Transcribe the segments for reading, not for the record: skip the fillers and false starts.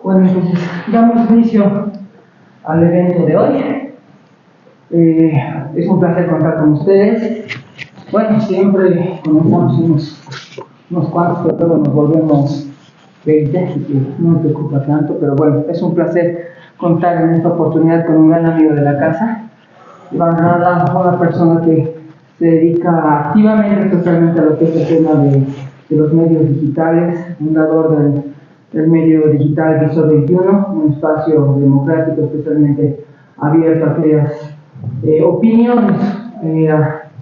Bueno, entonces damos inicio al evento de hoy. Es un placer contar con ustedes. Bueno, siempre comenzamos unos cuantos, pero luego nos volvemos 20, así que no me preocupa tanto, pero bueno, es un placer contar en esta oportunidad con un gran amigo de la casa, Iván Rada, una persona que se dedica activamente, especialmente a lo que es el tema de los medios digitales, fundador del medio digital Visor 21, un espacio democrático especialmente abierto a aquellas opiniones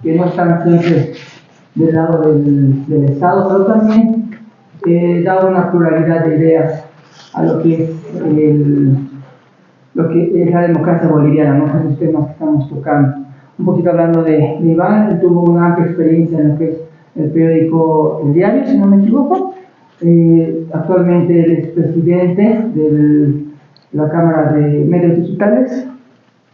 que no están siempre del lado del Estado, pero también da una pluralidad de ideas a lo que es la democracia boliviana, ¿no? Con los temas que estamos tocando. Un poquito hablando de Iván, él tuvo una amplia experiencia en lo que es el periódico El Diario, si no me equivoco. Actualmente él es presidente de la Cámara de Medios Digitales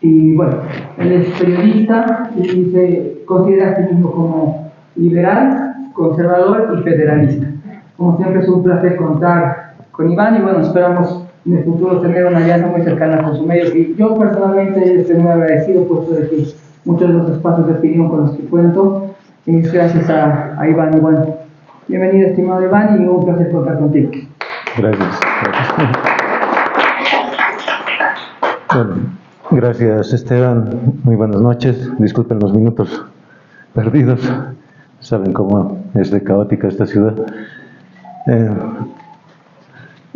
y bueno, él es periodista y se considera a sí mismo como liberal, conservador y federalista. Como siempre es un placer contar con Iván y bueno, esperamos en el futuro tener una alianza muy cercana con su medio. Y yo personalmente estoy muy agradecido puesto de que muchos de los espacios de opinión con los que cuento es gracias a Iván. Y bueno, bienvenido estimado Iván y un placer contar contigo. Gracias. Bueno, gracias Esteban, muy buenas noches, disculpen los minutos perdidos, saben cómo es de caótica esta ciudad.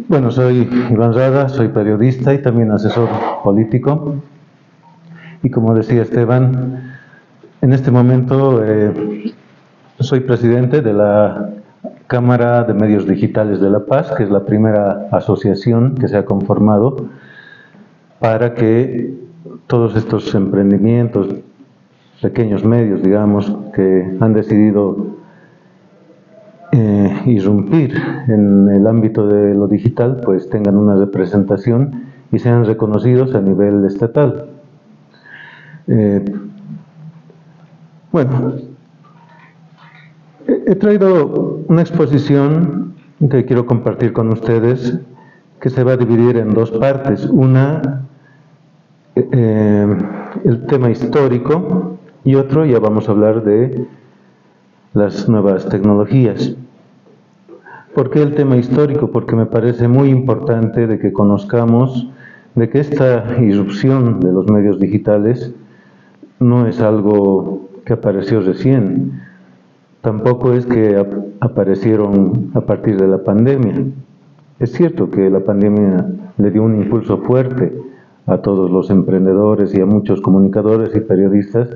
Bueno, soy Iván Rada, soy periodista y también asesor político. Y como decía Esteban, en este momento soy presidente de la Cámara de Medios Digitales de La Paz, que es la primera asociación que se ha conformado para que todos estos emprendimientos, pequeños medios, digamos, que han decidido irrumpir en el ámbito de lo digital, pues tengan una representación y sean reconocidos a nivel estatal. Bueno, he traído una exposición que quiero compartir con ustedes, que se va a dividir en dos partes. Una, el tema histórico, y otro, ya vamos a hablar de las nuevas tecnologías. ¿Por qué el tema histórico? Porque me parece muy importante de que conozcamos de que esta irrupción de los medios digitales no es algo que apareció recién, tampoco es que aparecieron a partir de la pandemia. Es cierto que la pandemia le dio un impulso fuerte a todos los emprendedores y a muchos comunicadores y periodistas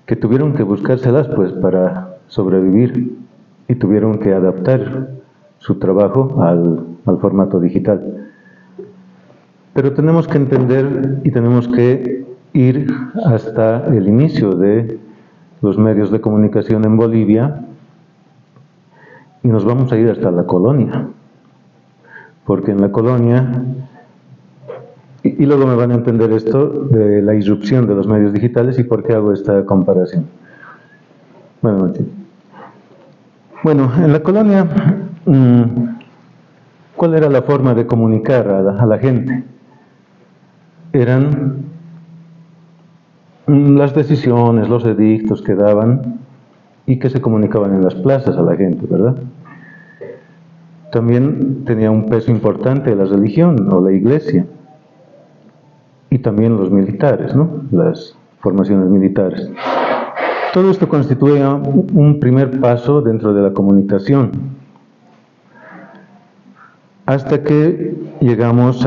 que tuvieron que buscárselas pues para sobrevivir y tuvieron que adaptar su trabajo al formato digital. Pero tenemos que entender y tenemos que ir hasta el inicio de los medios de comunicación en Bolivia y nos vamos a ir hasta la colonia, porque en la colonia, y luego me van a entender esto de la irrupción de los medios digitales y por qué hago esta comparación. Buenas noches. Bueno, en la colonia, ¿cuál era la forma de comunicar a la gente? Eran las decisiones, los edictos que daban y que se comunicaban en las plazas a la gente, ¿verdad? También tenía un peso importante la religión o la iglesia y también los militares, ¿no? Las formaciones militares. Todo esto constituía un primer paso dentro de la comunicación, hasta que llegamos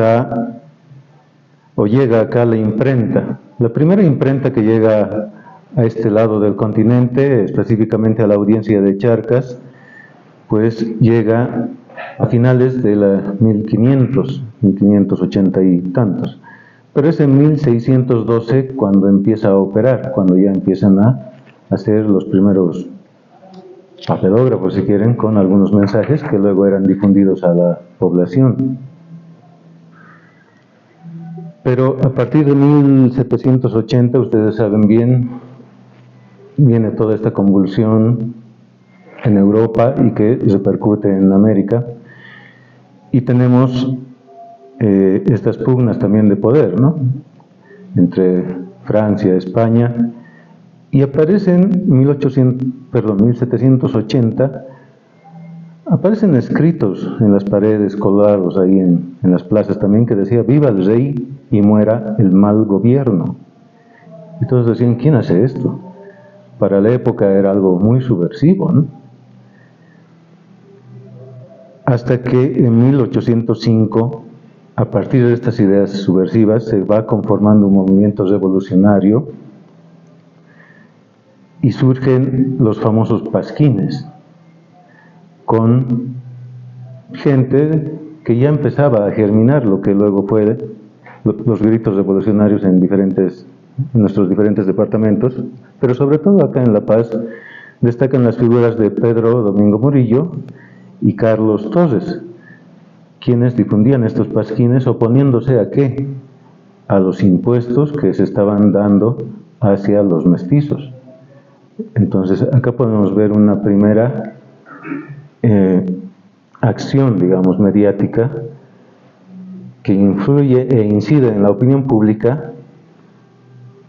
llega acá la imprenta. La primera imprenta que llega a este lado del continente, específicamente a la audiencia de Charcas, pues llega a finales de la 1580 y tantos. Pero es en 1612 cuando empieza a operar, cuando ya empiezan a hacer los primeros papelógrafos, si quieren, con algunos mensajes que luego eran difundidos a la población. Pero a partir de 1780, ustedes saben bien, viene toda esta convulsión en Europa y que repercute en América. Y tenemos estas pugnas también de poder, ¿no? Entre Francia, España, y aparecen 1780, aparecen escritos en las paredes, colgados ahí en las plazas también, que decía: viva el rey y muera el mal gobierno. Y todos decían: ¿quién hace esto? Para la época era algo muy subversivo, ¿no? Hasta que en 1805, a partir de estas ideas subversivas, se va conformando un movimiento revolucionario y surgen los famosos pasquines, con gente que ya empezaba a germinar lo que luego fue los gritos revolucionarios en nuestros diferentes departamentos, pero sobre todo acá en La Paz destacan las figuras de Pedro Domingo Murillo y Carlos Torres, quienes difundían estos pasquines oponiéndose ¿a qué? A los impuestos que se estaban dando hacia los mestizos. Entonces acá podemos ver una primera acción, digamos, mediática que influye e incide en la opinión pública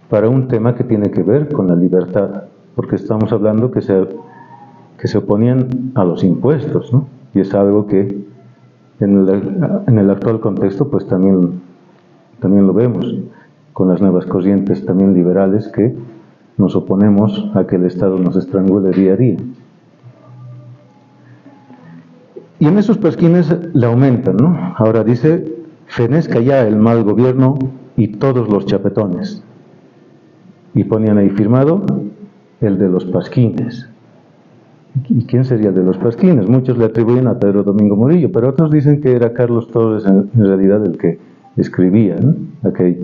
para un tema que tiene que ver con la libertad, porque estamos hablando que se oponían a los impuestos, ¿no? Y es algo que en el actual contexto pues también lo vemos con las nuevas corrientes también liberales, que nos oponemos a que el Estado nos estrangule día a día. Y en esos pasquines la aumentan, ¿no? Ahora dice: fenezca ya el mal gobierno y todos los chapetones. Y ponían ahí firmado el de los pasquines. ¿Y quién sería el de los pasquines? Muchos le atribuyen a Pedro Domingo Murillo, pero otros dicen que era Carlos Torres en realidad el que escribía, ¿no? Aquello.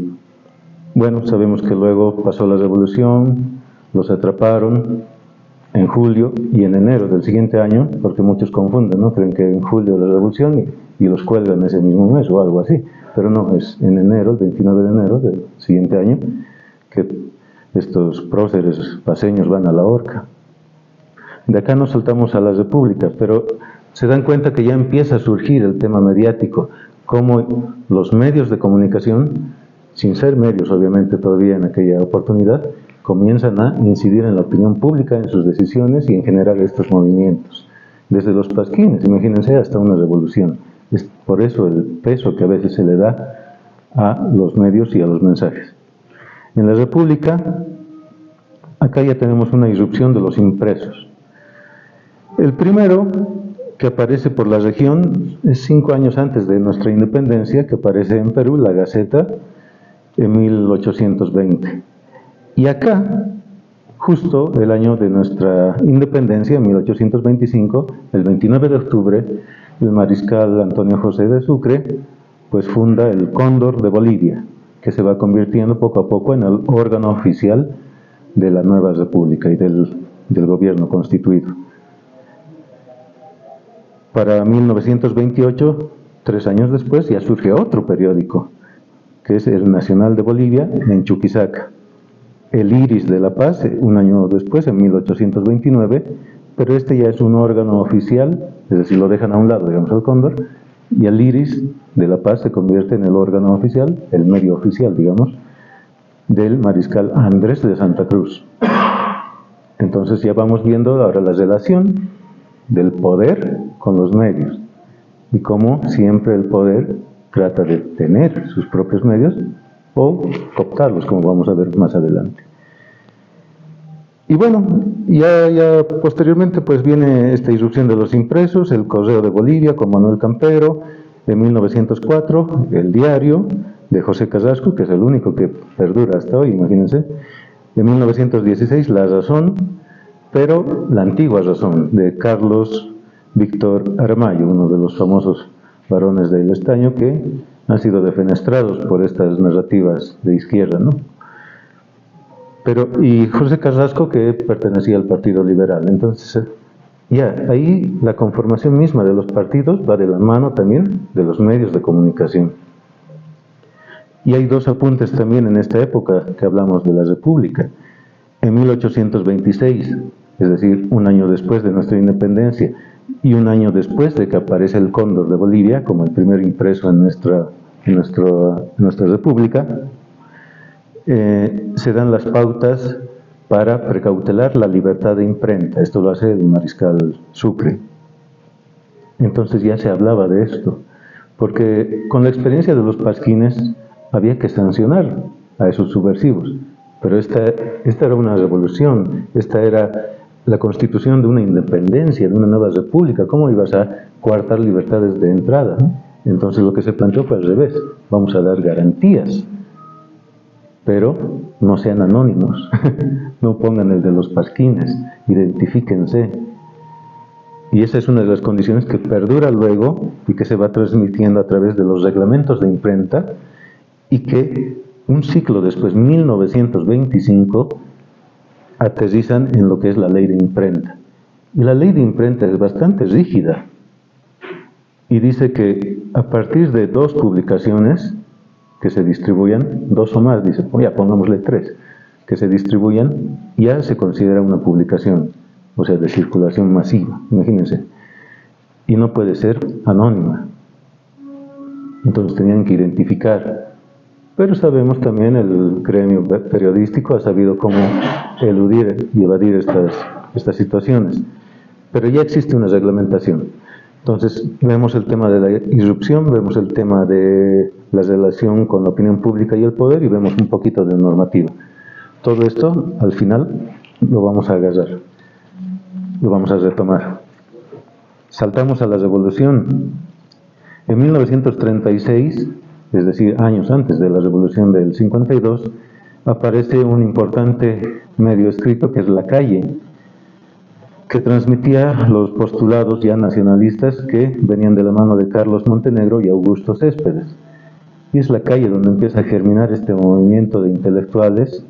Bueno, sabemos que luego pasó la revolución, los atraparon en julio y en enero del siguiente año, porque muchos confunden, ¿no? Creen que en julio la revolución y los cuelgan ese mismo mes o algo así, pero no, es en enero, el 29 de enero del siguiente año, que estos próceres paseños van a la horca. De acá nos saltamos a la República, pero se dan cuenta que ya empieza a surgir el tema mediático, como los medios de comunicación, sin ser medios obviamente todavía en aquella oportunidad, comienzan a incidir en la opinión pública, en sus decisiones y en generar estos movimientos. Desde los pasquines, imagínense, hasta una revolución. Es por eso el peso que a veces se le da a los medios y a los mensajes. En la República, acá ya tenemos una irrupción de los impresos. El primero que aparece por la región es 5 años antes de nuestra independencia, que aparece en Perú, la Gaceta, en 1820. Y acá, justo el año de nuestra independencia, en 1825, el 29 de octubre, el mariscal Antonio José de Sucre, pues funda el Cóndor de Bolivia, que se va convirtiendo poco a poco en el órgano oficial de la nueva república y del gobierno constituido. Para 1928, 3 años después, ya surge otro periódico, que es el Nacional de Bolivia, en Chuquisaca. El Iris de La Paz, un año después, en 1829, pero este ya es un órgano oficial, es decir, lo dejan a un lado, digamos, al Cóndor, y el Iris de La Paz se convierte en el órgano oficial, el medio oficial, digamos, del mariscal Andrés de Santa Cruz. Entonces ya vamos viendo ahora la relación del poder con los medios, y cómo siempre el poder trata de tener sus propios medios o cooptarlos, como vamos a ver más adelante. Y bueno, ya posteriormente pues viene esta irrupción de los impresos, el Correo de Bolivia con Manuel Campero, en 1904, el Diario de José Carrasco, que es el único que perdura hasta hoy, imagínense, en 1916, La Razón, pero la antigua Razón, de Carlos Víctor Aramayo, uno de los famosos varones del estaño que han sido defenestrados por estas narrativas de izquierda, ¿no? Y José Carrasco, que pertenecía al Partido Liberal. Entonces, ya, ahí la conformación misma de los partidos va de la mano también de los medios de comunicación. Y hay 2 apuntes también en esta época que hablamos de la República. En 1826, es decir, un año después de nuestra independencia, y un año después de que aparece el Cóndor de Bolivia como el primer impreso en nuestra república, se dan las pautas para precautelar la libertad de imprenta. Esto lo hace el mariscal Sucre. Entonces ya se hablaba de esto, porque con la experiencia de los pasquines había que sancionar a esos subversivos, pero esta era una revolución, esta era la constitución de una independencia, de una nueva república. ¿Cómo ibas a coartar libertades de entrada? Entonces lo que se planteó fue al revés: vamos a dar garantías, pero no sean anónimos, no pongan el de los pasquines, identifíquense. Y esa es una de las condiciones que perdura luego y que se va transmitiendo a través de los reglamentos de imprenta, y que un siglo después, 1925, aterrizan en lo que es la ley de imprenta. Y la ley de imprenta es bastante rígida y dice que a partir de 2 publicaciones que se distribuyan, 2 o más, dice, ya pongámosle 3, que se distribuyan, ya se considera una publicación, o sea, de circulación masiva, imagínense. Y no puede ser anónima. Entonces tenían que identificar. Pero sabemos también, el gremio periodístico ha sabido cómo eludir y evadir estas situaciones. Pero ya existe una reglamentación. Entonces vemos el tema de la irrupción, vemos el tema de la relación con la opinión pública y el poder, y vemos un poquito de normativa. Todo esto, al final, lo vamos a agarrar, lo vamos a retomar. Saltamos a la revolución. En 1936, es decir, años antes de la revolución del 52, aparece un importante medio escrito que es La Calle, que transmitía los postulados ya nacionalistas que venían de la mano de Carlos Montenegro y Augusto Céspedes. Y es La Calle donde empieza a germinar este movimiento de intelectuales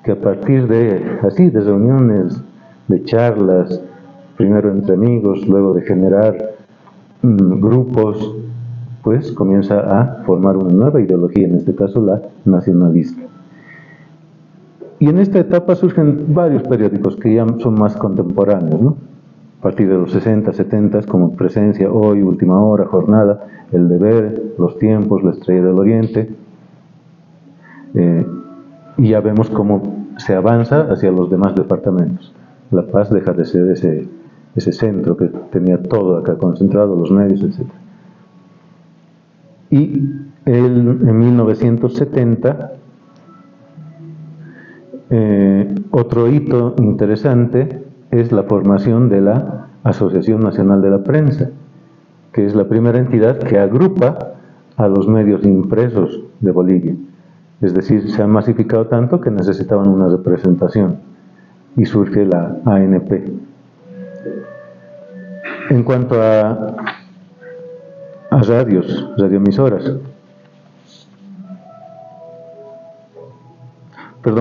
que, a partir de reuniones, de charlas, primero entre amigos, luego de generar grupos, pues comienza a formar una nueva ideología, en este caso la nacionalista. Y en esta etapa surgen varios periódicos que ya son más contemporáneos, ¿no? A partir de los 60, 70, como Presencia, Hoy, Última Hora, Jornada, El Deber, Los Tiempos, La Estrella del Oriente. Y ya vemos cómo se avanza hacia los demás departamentos. La Paz deja de ser ese centro que tenía todo acá concentrado, los medios, etc. Y en 1970, otro hito interesante es la formación de la Asociación Nacional de la Prensa, que es la primera entidad que agrupa a los medios impresos de Bolivia. Es decir, se han masificado tanto que necesitaban una representación, y surge la ANP. En cuanto a radioemisoras,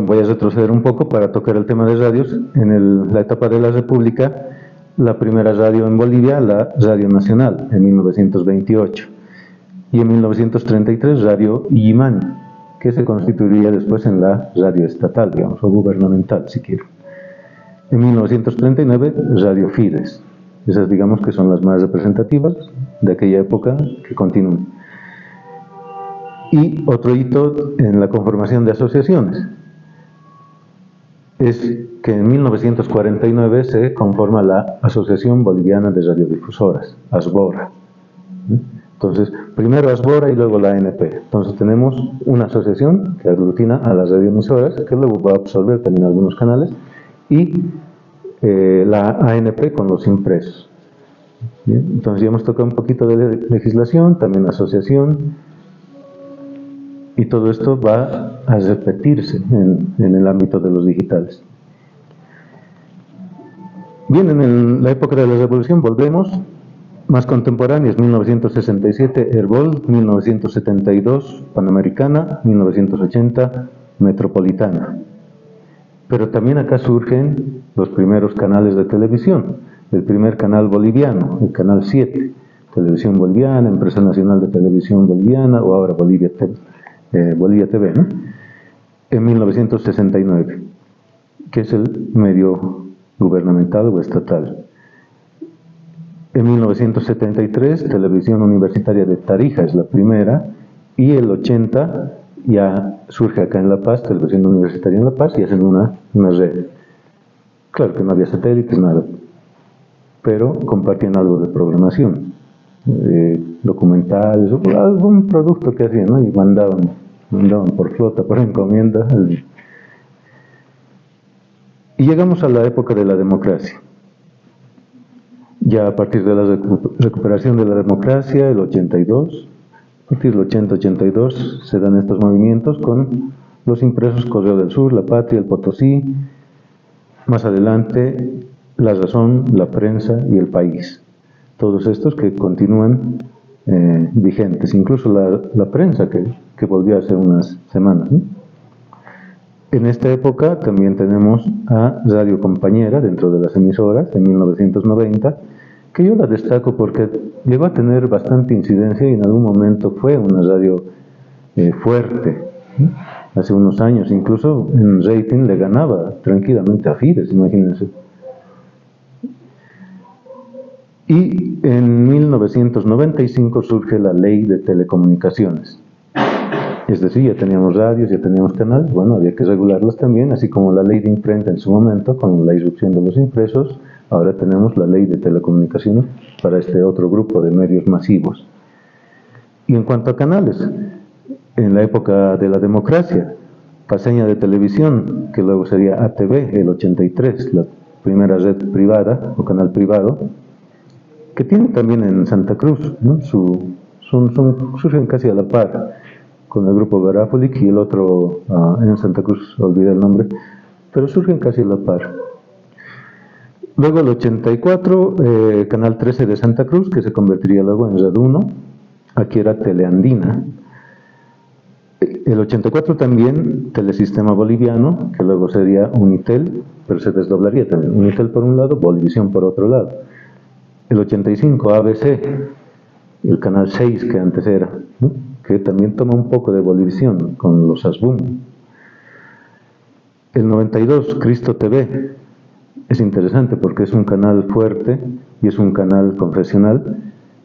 voy a retroceder un poco para tocar el tema de radios. En la etapa de la República, la primera radio en Bolivia, la Radio Nacional, en 1928, y en 1933 Radio Illimani, que se constituiría después en la radio estatal, digamos, o gubernamental, si quiero. En 1939, Radio Fides. Esas, digamos, que son las más representativas de aquella época, que continúan. Y otro hito en la conformación de asociaciones es que en 1949 se conforma la Asociación Boliviana de Radiodifusoras, ASBORA. Entonces, primero ASBORA y luego la ANP. Entonces tenemos una asociación que aglutina a las radioemisoras, que luego va a absorber también algunos canales, y la ANP con los impresos. Bien, entonces ya hemos tocado un poquito de legislación, también asociación, y todo esto va a repetirse en el ámbito de los digitales. Bien, en la época de la Revolución volvemos, más contemporáneas: 1967 Herbol, 1972 Panamericana, 1980 Metropolitana. Pero también acá surgen los primeros canales de televisión. El primer canal boliviano, el Canal 7, Televisión Boliviana, Empresa Nacional de Televisión Boliviana, o ahora Bolivia TV, ¿no? En 1969, que es el medio gubernamental o estatal. En 1973, Televisión Universitaria de Tarija es la primera, y el 80 ya surge acá en La Paz, Televisión Universitaria en La Paz, y hacen una red. Claro que no había satélites, nada, pero compartían algo de programación, documentales, algún producto que hacían, ¿no? Y mandaban por flota, por encomienda. Y llegamos a la época de la democracia. Ya a partir de la recuperación de la democracia, el 82, a partir del 80-82 se dan estos movimientos con los impresos Correo del Sur, La Patria, El Potosí, más adelante La Razón, La Prensa y El País. Todos estos que continúan vigentes, incluso la prensa que volvió hace unas semanas, ¿no? En esta época también tenemos a Radio Compañera dentro de las emisoras, en 1990, que yo la destaco porque llegó a tener bastante incidencia y en algún momento fue una radio fuerte, ¿no? Hace unos años incluso en rating le ganaba tranquilamente a Fides, imagínense. Y en 1995 surge la Ley de Telecomunicaciones. Es decir, ya teníamos radios, ya teníamos canales, bueno, había que regularlos también, así como la ley de imprenta en su momento, con la irrupción de los impresos, ahora tenemos la ley de telecomunicaciones para este otro grupo de medios masivos. Y en cuanto a canales, en la época de la democracia, Paseña de Televisión, que luego sería ATV, el 83, la primera red privada o canal privado, que tiene también en Santa Cruz, ¿no? Surgen casi a la par, con el grupo Garafolic y el otro en Santa Cruz, olvidé el nombre, pero surgen casi a la par. Luego el 84, Canal 13 de Santa Cruz, que se convertiría luego en Red 1, aquí era Teleandina. El 84 también Telesistema Boliviano, que luego sería Unitel, pero se desdoblaría también, Unitel por un lado, Bolivisión por otro lado. El 85 ABC, el Canal 6 que antes era, ¿no? Que también toma un poco de Bolivisión con los Asboom. El 92, Cristo TV, es interesante porque es un canal fuerte y es un canal confesional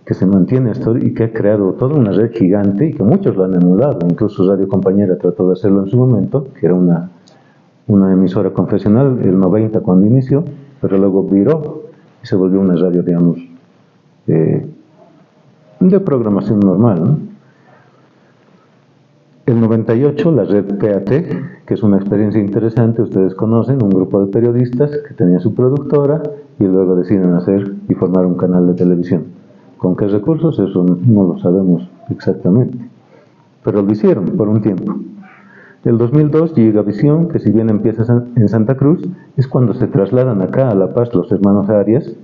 que se mantiene esto y que ha creado toda una red gigante y que muchos lo han emulado. Incluso Radio Compañera trató de hacerlo en su momento, que era una emisora confesional, el 90 cuando inició, pero luego viró y se volvió una radio, digamos, de programación normal, ¿no? El 98, la red PAT, que es una experiencia interesante, ustedes conocen, un grupo de periodistas que tenía su productora y luego deciden hacer y formar un canal de televisión. ¿Con qué recursos? Eso no lo sabemos exactamente, pero lo hicieron por un tiempo. El 2002, Gigavisión, que si bien empieza en Santa Cruz, es cuando se trasladan acá a La Paz los hermanos Arias,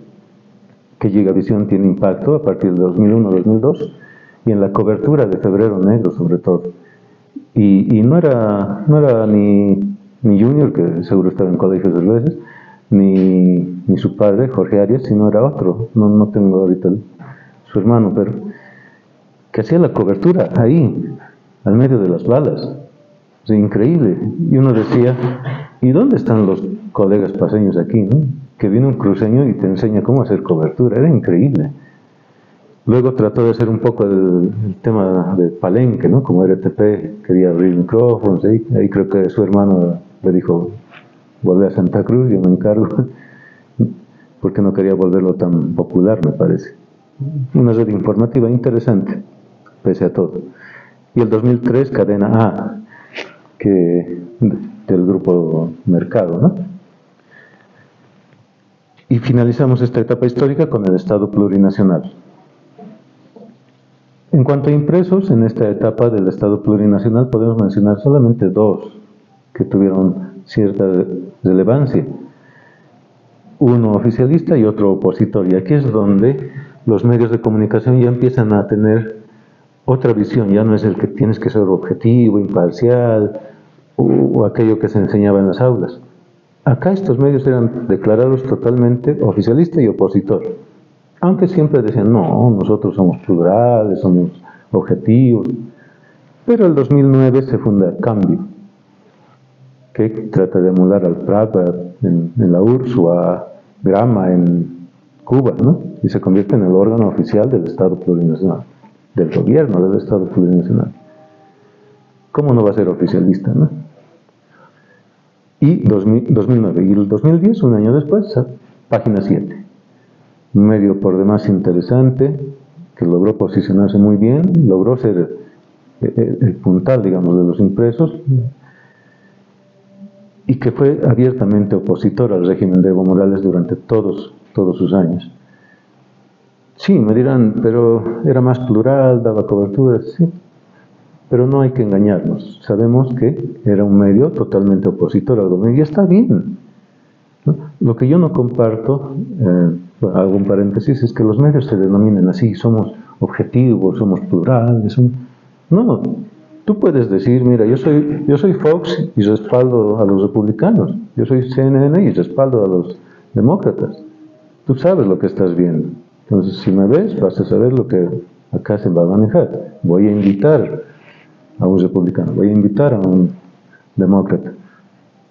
que Gigavisión tiene impacto a partir de 2001-2002, y en la cobertura de Febrero Negro sobre todo. Y no era ni Junior, que seguro estaba en colegios 2 veces, ni su padre, Jorge Arias, sino era otro, no tengo ahorita su hermano, pero que hacía la cobertura ahí, al medio de las balas. O sea, increíble. Y uno decía, ¿y dónde están los colegas paseños aquí, no? Que viene un cruceño y te enseña cómo hacer cobertura, era increíble. Luego trató de hacer un poco el tema de Palenque, ¿no? Como RTP quería abrir micrófonos, ahí creo que su hermano le dijo, volver a Santa Cruz, yo me encargo, porque no quería volverlo tan popular, me parece. Una red informativa interesante, pese a todo. Y el 2003, Cadena A, del grupo Mercado, ¿no? Y finalizamos esta etapa histórica con el Estado plurinacional. En cuanto a impresos, en esta etapa del Estado plurinacional podemos mencionar solamente 2 que tuvieron cierta relevancia. Uno oficialista y otro opositor. Y aquí es donde los medios de comunicación ya empiezan a tener otra visión. Ya no es el que tienes que ser objetivo, imparcial, o aquello que se enseñaba en las aulas. Acá estos medios eran declarados totalmente oficialista y opositor. Aunque siempre decían, no, nosotros somos plurales, somos objetivos. Pero el 2009 se funda Cambio, que trata de emular al Prada en la URSS o a Grama en Cuba, ¿no? Y se convierte en el órgano oficial del Estado plurinacional, del gobierno del Estado plurinacional. ¿Cómo no va a ser oficialista, no? Y 2009 y el 2010, un año después, Página 7. Un medio por demás interesante, que logró posicionarse muy bien, logró ser el puntal, digamos, de los impresos, y que fue abiertamente opositor al régimen de Evo Morales durante todos sus años. Sí, me dirán, pero era más plural, daba cobertura, sí, pero no hay que engañarnos. Sabemos que era un medio totalmente opositor al gobierno, y está bien, ¿no? Lo que yo no comparto, hago un paréntesis, es que los medios se denominen así, somos objetivos, somos plurales. No, tú puedes decir, mira, yo soy Fox y respaldo a los republicanos, yo soy CNN y respaldo a los demócratas. Tú sabes lo que estás viendo. Entonces, si me ves, vas a saber lo que acá se va a manejar. Voy a invitar a un republicano, voy a invitar a un demócrata,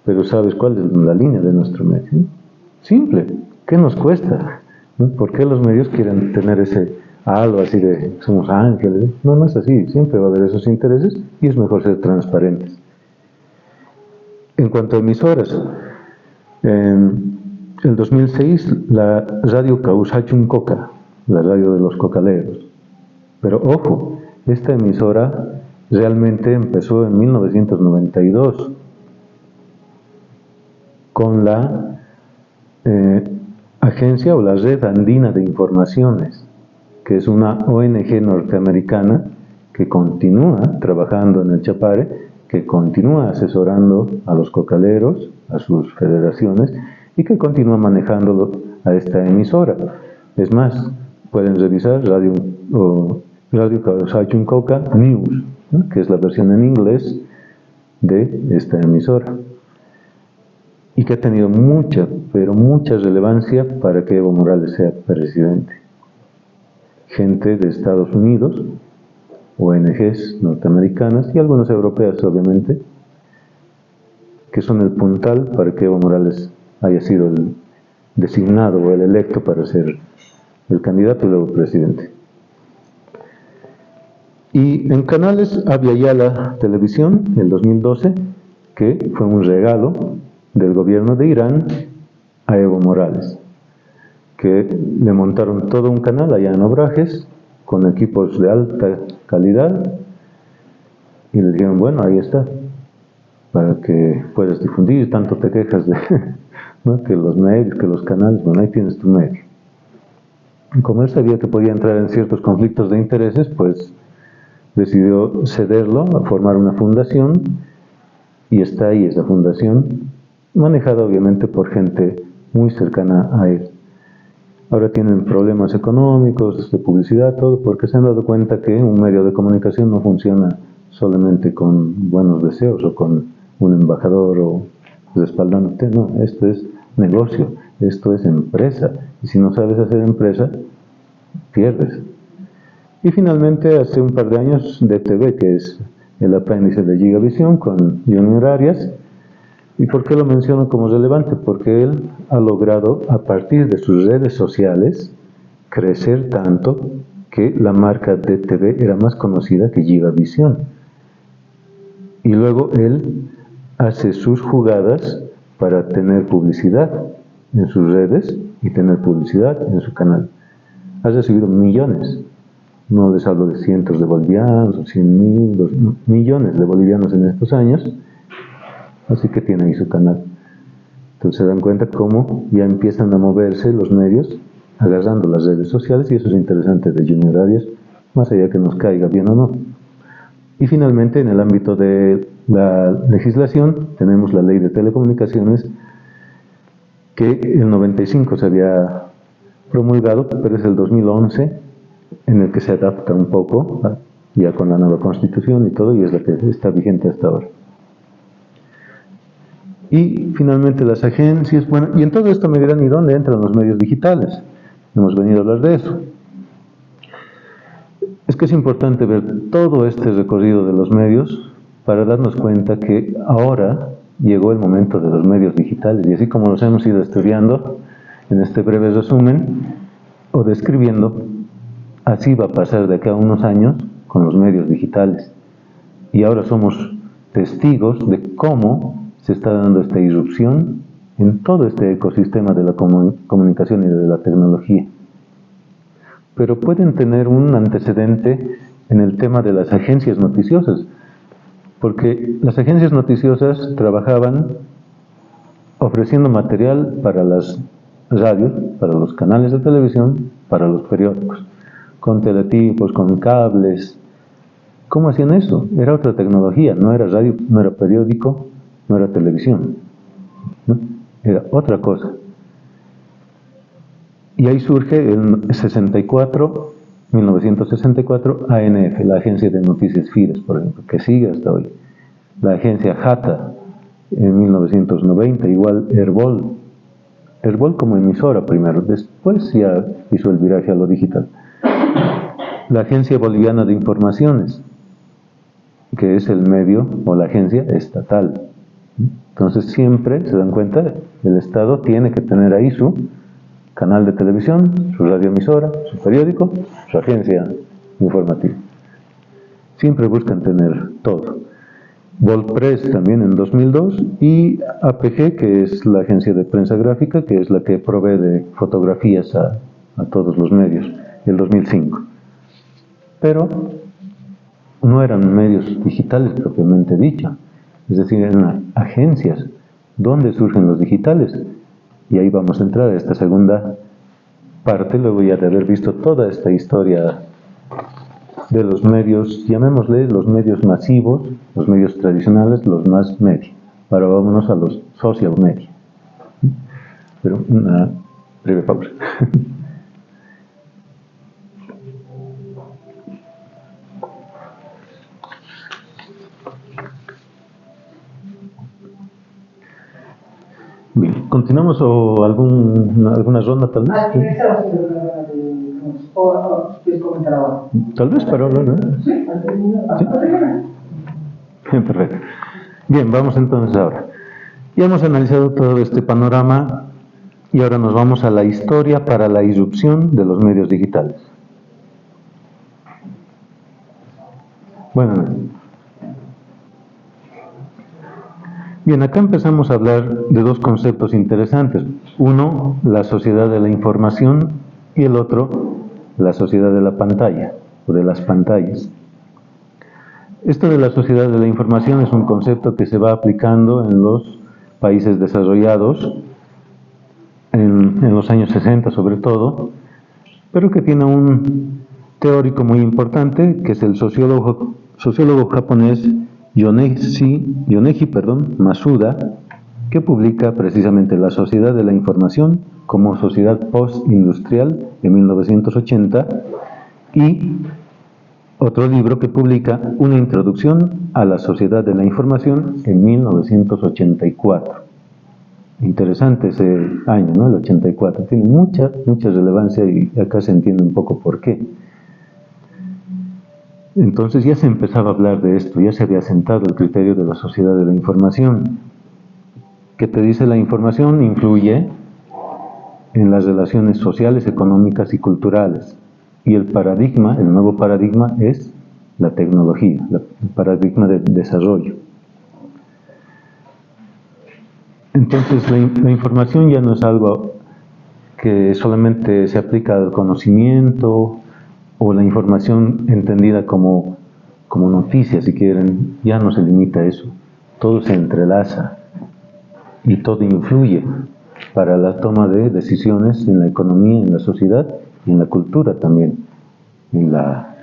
pero ¿sabes cuál es la línea de nuestro medio? ¿No? Simple, ¿qué nos cuesta? ¿No? ¿Por qué los medios quieren tener ese halo así de somos ángeles? No, no es así, siempre va a haber esos intereses y es mejor ser transparentes. En cuanto a emisoras, en el 2006 la radio Causachun Coca, la radio de los cocaleros, pero ojo, esta emisora realmente empezó en 1992 con la agencia o la Red Andina de Informaciones, que es una ONG norteamericana que continúa trabajando en el Chapare, que continúa asesorando a los cocaleros, a sus federaciones, y que continúa manejándolo a esta emisora. Es más, pueden revisar Radio Causachun Coca News, ¿no? Que es la versión en inglés de esta emisora, y que ha tenido mucha, pero mucha relevancia para que Evo Morales sea presidente. Gente de Estados Unidos, ONGs norteamericanas y algunas europeas, obviamente, que son el puntal para que Evo Morales haya sido el designado o el electo para ser el candidato y luego presidente. Y en canales había ya la televisión, el 2012, que fue un regalo del gobierno de Irán a Evo Morales, que le montaron todo un canal allá en Obrajes, con equipos de alta calidad, y le dijeron, bueno, ahí está, para que puedas difundir, tanto te quejas de ¿no? que los medios, que los canales, bueno, ahí tienes tu medio. Y como él sabía que podía entrar en ciertos conflictos de intereses, pues decidió cederlo, a formar una fundación, y está ahí esa fundación, manejada obviamente por gente muy cercana a él. Ahora tienen problemas económicos, de publicidad, todo, porque se han dado cuenta que un medio de comunicación no funciona solamente con buenos deseos o con un embajador o respaldándote. No, esto es negocio, esto es empresa, y si no sabes hacer empresa, pierdes. Y finalmente, hace un par de años, DTV, que es el apéndice de Gigavisión, con Junior Arias. ¿Y por qué lo menciono como relevante? Porque él ha logrado, a partir de sus redes sociales, crecer tanto que la marca DTV era más conocida que Gigavisión. Y luego él hace sus jugadas para tener publicidad en sus redes y tener publicidad en su canal. Ha recibido millones. No les hablo de cientos de bolivianos, 100.000, millones de bolivianos en estos años. Así que tiene ahí su canal. Entonces se dan cuenta cómo ya empiezan a moverse los medios agarrando las redes sociales, y eso es interesante de Junior Arias, más allá que nos caiga bien o no. Y finalmente, en el ámbito de la legislación, tenemos la Ley de Telecomunicaciones, que en 95 se había promulgado, pero es el 2011 en el que se adapta un poco, ya con la nueva Constitución y todo, y es la que está vigente hasta ahora. Y finalmente las agencias, bueno, y en todo esto me dirán, ¿y dónde entran los medios digitales? Hemos venido a hablar de eso. Es que es importante ver todo este recorrido de los medios para darnos cuenta que ahora llegó el momento de los medios digitales, y así como los hemos ido estudiando en este breve resumen, o describiendo, así va a pasar de acá a unos años con los medios digitales. Y ahora somos testigos de cómo se está dando esta irrupción en todo este ecosistema de la comunicación y de la tecnología. Pero pueden tener un antecedente en el tema de las agencias noticiosas, porque las agencias noticiosas trabajaban ofreciendo material para las radios, para los canales de televisión, para los periódicos, con teletipos, con cables. ¿Cómo hacían eso? Era otra tecnología, no era radio, no era periódico, no era televisión, ¿no? Era otra cosa. Y ahí surge en 1964, ANF, la Agencia de Noticias Fides, por ejemplo, que sigue hasta hoy. La agencia JATA, en 1990, igual Herbol como emisora primero, después ya hizo el viraje a lo digital. La Agencia Boliviana de Informaciones, que es el medio o la agencia estatal. Entonces siempre, se dan cuenta, el Estado tiene que tener ahí su canal de televisión, su radioemisora, su periódico, su agencia informativa. Siempre buscan tener todo. Volpress también en 2002 y APG, que es la agencia de prensa gráfica, que es la que provee de fotografías a todos los medios, el 2005. Pero no eran medios digitales propiamente dicho, es decir, eran agencias. ¿Dónde surgen los digitales? Y ahí vamos a entrar a esta segunda parte, luego ya de haber visto toda esta historia de los medios, llamémosle los medios masivos, los medios tradicionales, los más media. Ahora vámonos a los social media. Pero una breve pausa. Bien, ¿continuamos o alguna ronda tal vez? ¿Quieres comentar ahora? Tal vez para hablar, ¿no? Sí, ¿Sí? Perfecto. Bien, vamos entonces ahora. Ya hemos analizado todo este panorama y ahora nos vamos a la historia para la irrupción de los medios digitales. Bueno, bien, acá empezamos a hablar de dos conceptos interesantes. Uno, la sociedad de la información y el otro, la sociedad de la pantalla o de las pantallas. Esto de la sociedad de la información es un concepto que se va aplicando en los países desarrollados, en los años 60 sobre todo, pero que tiene un teórico muy importante, que es el sociólogo japonés Yoneji Masuda, que publica precisamente La sociedad de la información como sociedad postindustrial en 1980 y otro libro que publica Una introducción a la sociedad de la información en 1984. Interesante ese año, ¿no? El 84. Tiene mucha relevancia y acá se entiende un poco por qué. Entonces ya se empezaba a hablar de esto, ya se había sentado el criterio de la sociedad de la información. ¿Qué te dice? La información influye en las relaciones sociales, económicas y culturales. Y el nuevo paradigma es la tecnología, el paradigma de desarrollo. Entonces la información ya no es algo que solamente se aplica al conocimiento o la información entendida como noticia, si quieren, ya no se limita a eso. Todo se entrelaza y todo influye para la toma de decisiones en la economía, en la sociedad y en la cultura también, en la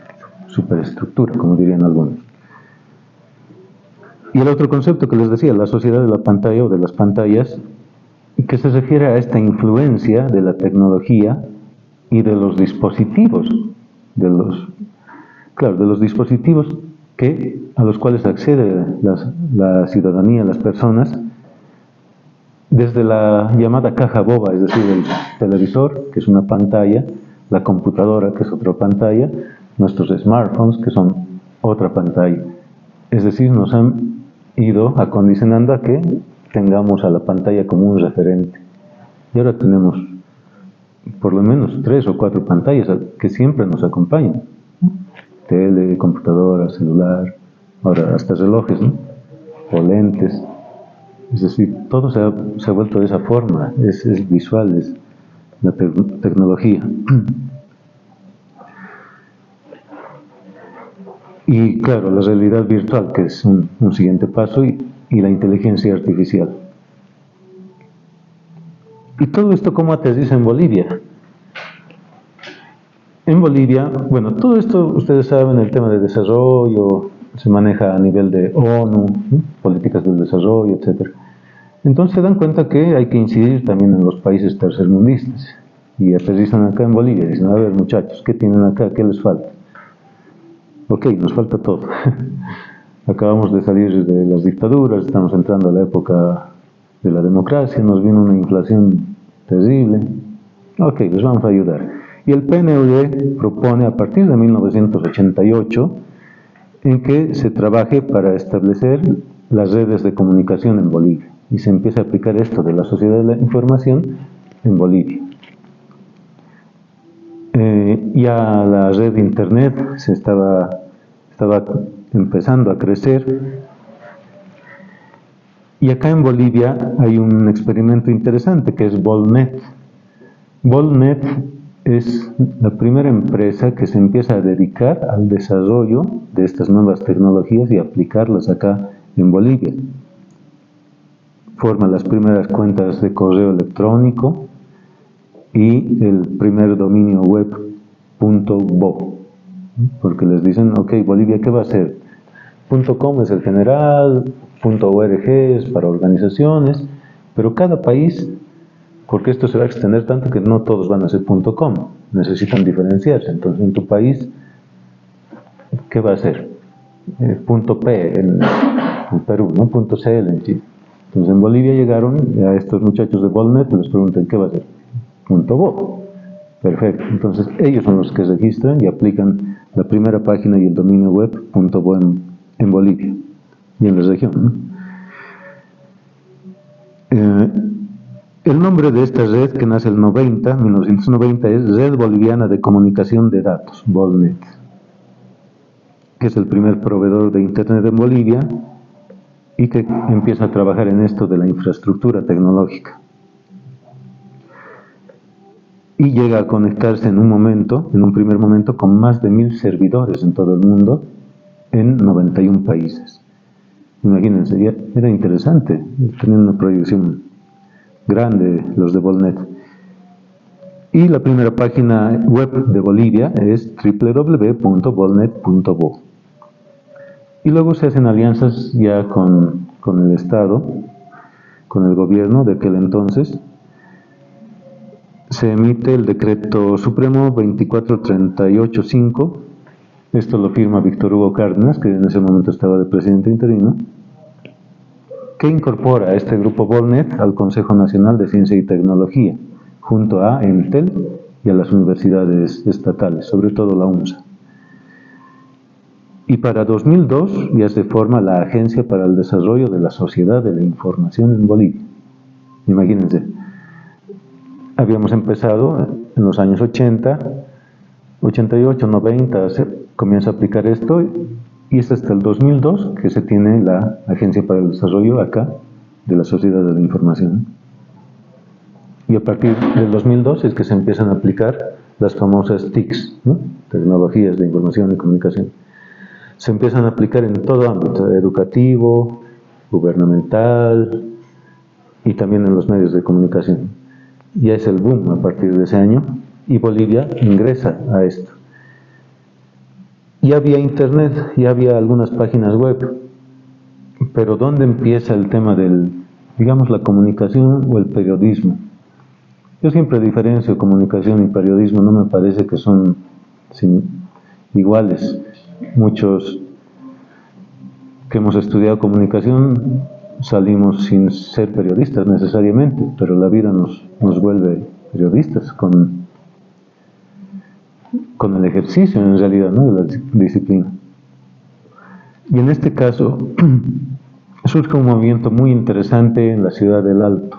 superestructura, como dirían algunos. Y el otro concepto que les decía, la sociedad de la pantalla o de las pantallas, que se refiere a esta influencia de la tecnología y de los dispositivos, de los dispositivos a los cuales accede la ciudadanía, las personas, desde la llamada caja boba, es decir, el televisor, que es una pantalla, la computadora, que es otra pantalla, nuestros smartphones, que son otra pantalla. Es decir, nos han ido acondicionando a que tengamos a la pantalla como un referente. Y ahora tenemos por lo menos 3 o 4 pantallas que siempre nos acompañan. Tele, computadora, celular, ahora hasta relojes, ¿no? O lentes. Es decir, todo se ha vuelto de esa forma, es visual, es la tecnología. Y claro, la realidad virtual, que es un siguiente paso, y la inteligencia artificial. ¿Y todo esto cómo aterriza en Bolivia? En Bolivia, bueno, todo esto, ustedes saben, el tema de desarrollo, se maneja a nivel de ONU, ¿sí? Políticas del desarrollo, etc. Entonces se dan cuenta que hay que incidir también en los países tercermundistas. Y aterrizan acá en Bolivia y dicen, a ver muchachos, ¿qué tienen acá? ¿Qué les falta? Ok, nos falta todo. Acabamos de salir de las dictaduras, estamos entrando a la época de la democracia, nos vino una inflación terrible. Ok, les vamos a ayudar. Y el PNUD propone a partir de 1988 en que se trabaje para establecer las redes de comunicación en Bolivia. Y se empieza a aplicar esto de la sociedad de la información en Bolivia. Ya la red de internet se estaba empezando a crecer. Y acá en Bolivia hay un experimento interesante que es Bolnet. Bolnet es la primera empresa que se empieza a dedicar al desarrollo de estas nuevas tecnologías y aplicarlas acá en Bolivia. Forma las primeras cuentas de correo electrónico y el primer dominio web .bo, porque les dicen, ok, Bolivia, ¿qué va a hacer? .com es el general, .org es para organizaciones, pero cada país, porque esto se va a extender tanto que no todos van a ser .com, necesitan diferenciarse. Entonces, en tu país, ¿qué va a ser? .p en Perú, ¿no? .cl en Chile. Entonces, en Bolivia llegaron a estos muchachos de Bolnet y les preguntan, ¿qué va a ser? .bo. Perfecto. Entonces, ellos son los que registran y aplican la primera página y el dominio web .bo en Bolivia y en la región, ¿no? El nombre de esta red, que nace en 1990, es Red Boliviana de Comunicación de Datos, Bolnet, que es el primer proveedor de Internet en Bolivia y que empieza a trabajar en esto de la infraestructura tecnológica. Y llega a conectarse en un primer momento, con más de 1000 servidores en todo el mundo, en 91 países. Imagínense, ya era interesante, tenían una proyección grande los de Bolnet. Y la primera página web de Bolivia es www.bolnet.bo. Y luego se hacen alianzas ya con el Estado, con el gobierno de aquel entonces. Se emite el decreto supremo 24385. Esto lo firma Víctor Hugo Cárdenas, que en ese momento estaba de presidente interino, que incorpora a este grupo Bolnet al Consejo Nacional de Ciencia y Tecnología, junto a Entel y a las universidades estatales, sobre todo la UNSA. Y para 2002 ya se forma la Agencia para el Desarrollo de la Sociedad de la Información en Bolivia. Imagínense, habíamos empezado en los años 80, 88, 90, se comienza a aplicar esto, y es hasta el 2002 que se tiene la Agencia para el Desarrollo acá de la Sociedad de la Información. Y a partir del 2002 es que se empiezan a aplicar las famosas TICs, ¿no? Tecnologías de Información y Comunicación. Se empiezan a aplicar en todo ámbito, educativo, gubernamental y también en los medios de comunicación. Ya es el boom a partir de ese año y Bolivia ingresa a esto. Ya había internet, ya había algunas páginas web, pero ¿dónde empieza el tema digamos, la comunicación o el periodismo? Yo siempre diferencio comunicación y periodismo, no me parece que son iguales. Muchos que hemos estudiado comunicación salimos sin ser periodistas necesariamente, pero la vida nos vuelve periodistas con el ejercicio en realidad, ¿no?, de la disciplina. Y en este caso surge un movimiento muy interesante en la ciudad del Alto.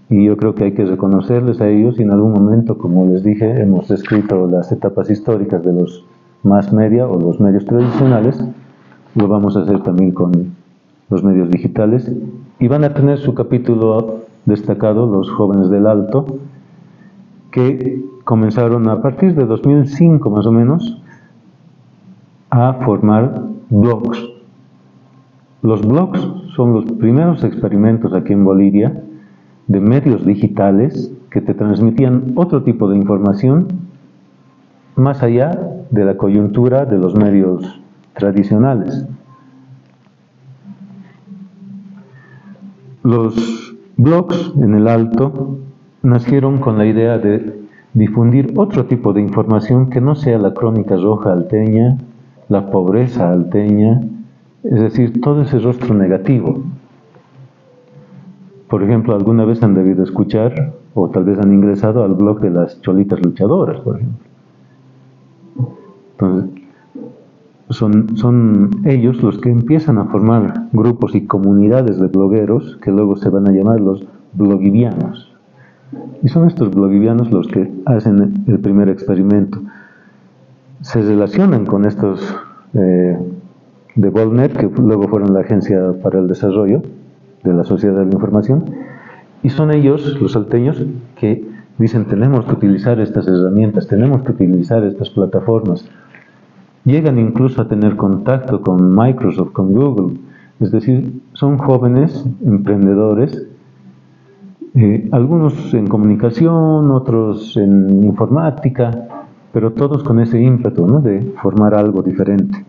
y yo creo que hay que reconocerles a ellos, y en algún momento, como les dije, hemos descrito las etapas históricas de los mass media o los medios tradicionales. Lo vamos a hacer también con los medios digitales, y van a tener su capítulo destacado los jóvenes del Alto, que comenzaron a partir de 2005 más o menos a formar blogs. Los blogs son los primeros experimentos aquí en Bolivia de medios digitales que te transmitían otro tipo de información más allá de la coyuntura de los medios tradicionales. Los blogs en el Alto nacieron con la idea de difundir otro tipo de información que no sea la crónica roja alteña, la pobreza alteña, es decir, todo ese rostro negativo. Por ejemplo, alguna vez han debido escuchar, o tal vez han ingresado al blog de las Cholitas Luchadoras, por ejemplo. Entonces, son ellos los que empiezan a formar grupos y comunidades de blogueros que luego se van a llamar los blogivianos. Y son estos blogivianos los que hacen el primer experimento. Se relacionan con estos de Volnet, que luego fueron la Agencia para el Desarrollo de la Sociedad de la Información, y son ellos, los salteños, que dicen: tenemos que utilizar estas herramientas, tenemos que utilizar estas plataformas. Llegan incluso a tener contacto con Microsoft, con Google, es decir, son jóvenes emprendedores, algunos en comunicación, otros en informática, pero todos con ese ímpetu, ¿no?, de formar algo diferente.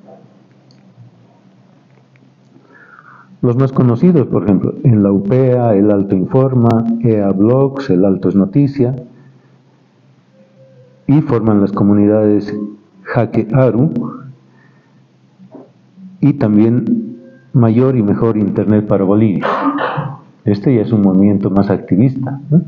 Los más conocidos, por ejemplo, en la UPEA, el Alto Informa, EA Blogs, el Alto es Noticia, y forman las comunidades Jaque Aru, y también Mayor y Mejor Internet para Bolivia. Este ya es un movimiento más activista, ¿no?,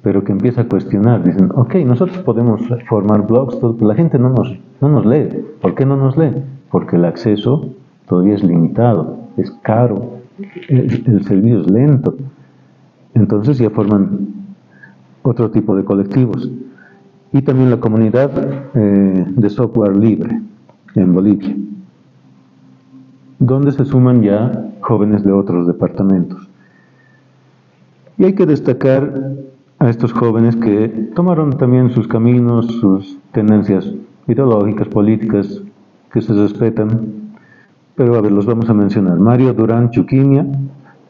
pero que empieza a cuestionar. Dicen: ok, nosotros podemos formar blogs, pero la gente no nos lee. ¿Por qué no nos lee? Porque el acceso todavía es limitado, es caro, el servicio es lento. Entonces ya forman otro tipo de colectivos. Y también la comunidad de software libre en Bolivia, donde se suman ya jóvenes de otros departamentos. Y hay que destacar a estos jóvenes que tomaron también sus caminos, sus tendencias ideológicas, políticas, que se respetan, pero a ver, los vamos a mencionar: Mario Durán Chuquimia,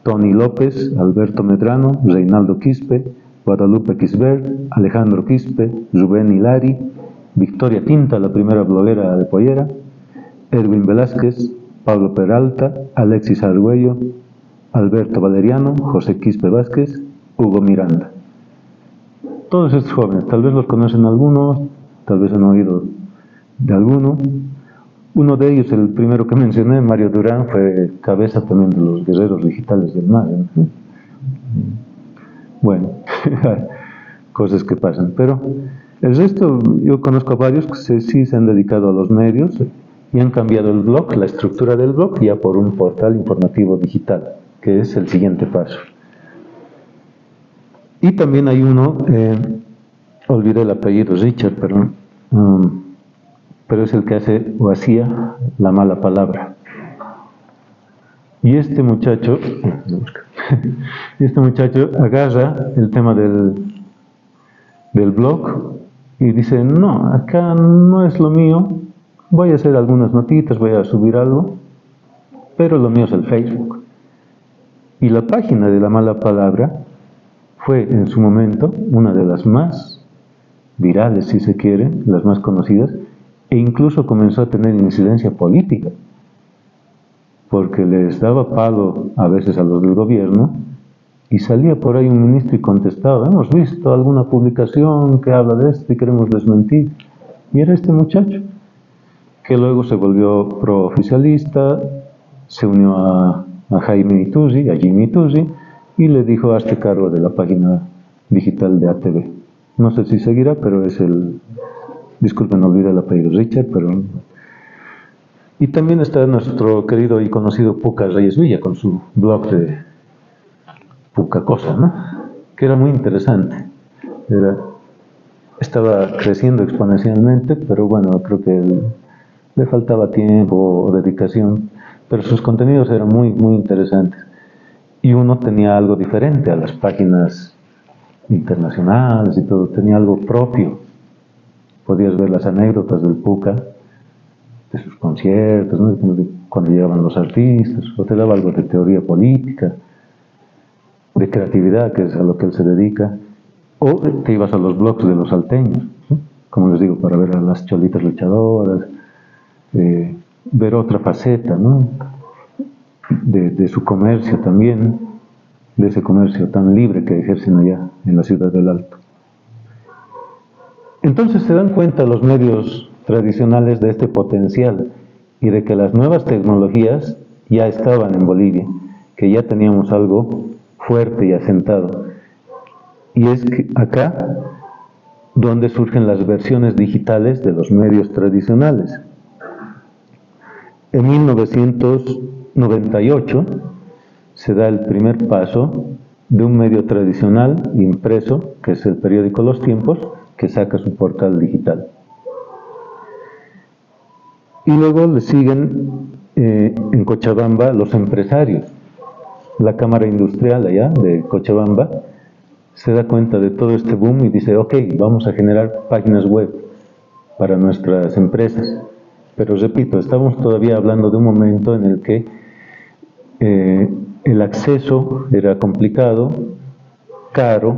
Tony López, Alberto Medrano, Reinaldo Quispe, Guadalupe Quisbert, Alejandro Quispe, Rubén Hilari, Victoria Tinta, la primera bloguera de Pollera, Edwin Velázquez, Pablo Peralta, Alexis Argüello, Alberto Valeriano, José Quispe Vázquez, Hugo Miranda. Todos estos jóvenes, tal vez los conocen algunos, tal vez han oído de alguno. Uno de ellos, el primero que mencioné, Mario Durán, fue cabeza también de los guerreros digitales del mar, ¿no? Bueno, cosas que pasan. Pero el resto, yo conozco a varios que sí se han dedicado a los medios y han cambiado el blog, la estructura del blog, ya por un portal informativo digital, que es el siguiente paso. Y también hay uno, olvidé el apellido, Richard, perdón, pero es el que hace o hacía La Mala Palabra. Y este muchacho agarra el tema del blog y dice: no, acá no es lo mío, voy a hacer algunas notitas, voy a subir algo, pero lo mío es el Facebook. Y la página de La Mala Palabra fue en su momento una de las más virales, si se quiere, las más conocidas, e incluso comenzó a tener incidencia política, porque les daba palo a veces a los del gobierno, y salía por ahí un ministro y contestaba: hemos visto alguna publicación que habla de esto y queremos desmentir. Y era este muchacho, que luego se volvió pro-oficialista, se unió a Jimmy Ituzzi, y le dijo: hazte cargo de la página digital de ATV. No sé si seguirá, pero es disculpen, no olvidé el apellido, Richard, pero... Y también está nuestro querido y conocido Puca Reyes Villa, con su blog de Puca Cosa, ¿no?, que era muy interesante. Estaba creciendo exponencialmente, pero bueno, creo que le faltaba tiempo o dedicación, pero sus contenidos eran muy, muy interesantes. Y uno tenía algo diferente a las páginas internacionales y todo, tenía algo propio. Podías ver las anécdotas del Puka, de sus conciertos, ¿no? Cuando llegaban los artistas, o te daba algo de teoría política, de creatividad, que es a lo que él se dedica, o te ibas a los blogs de los salteños, ¿no? Como les digo, para ver a las cholitas luchadoras, ver otra faceta, ¿no? de su comercio también, de ese comercio tan libre que ejercen allá en la ciudad del Alto. Entonces se dan cuenta los medios tradicionales de este potencial y de que las nuevas tecnologías ya estaban en Bolivia, que ya teníamos algo fuerte y asentado. Y es que acá donde surgen las versiones digitales de los medios tradicionales. En 1998 se da el primer paso de un medio tradicional impreso, que es el periódico Los Tiempos, que saca su portal digital. Y luego le siguen en Cochabamba los empresarios. La Cámara Industrial allá de Cochabamba se da cuenta de todo este boom y dice, ok, vamos a generar páginas web para nuestras empresas. Pero repito, estamos todavía hablando de un momento en el que el acceso era complicado, caro,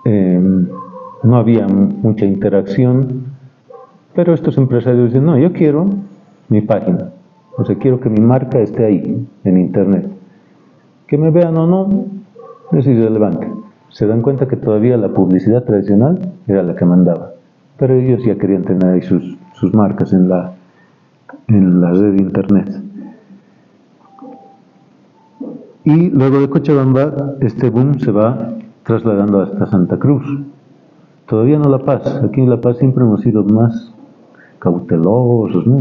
no había mucha interacción, pero estos empresarios dicen, no, yo quiero mi página, o sea, quiero que mi marca esté ahí, en internet. Que me vean o no, es irrelevante. Se dan cuenta que todavía la publicidad tradicional era la que mandaba, pero ellos ya querían tener ahí sus marcas en la red de internet. Y luego de Cochabamba, este boom se va trasladando hasta Santa Cruz. Todavía no La Paz. Aquí en La Paz siempre hemos sido más cautelosos, ¿no?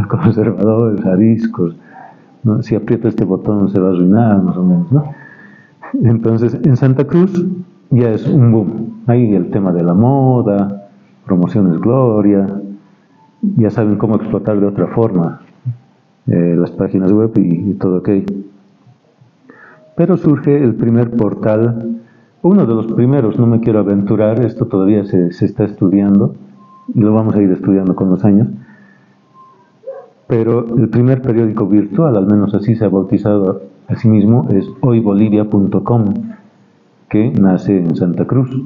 Conservadores, ariscos, ¿no? Si aprieta este botón se va a arruinar, más o menos, ¿no? Entonces, en Santa Cruz ya es un boom. Ahí el tema de la moda, Promociones Gloria, ya saben cómo explotar de otra forma las páginas web y todo aquello. Pero surge el primer portal, uno de los primeros, no me quiero aventurar, esto todavía se está estudiando, y lo vamos a ir estudiando con los años, pero el primer periódico virtual, al menos así se ha bautizado a sí mismo, es hoybolivia.com, que nace en Santa Cruz,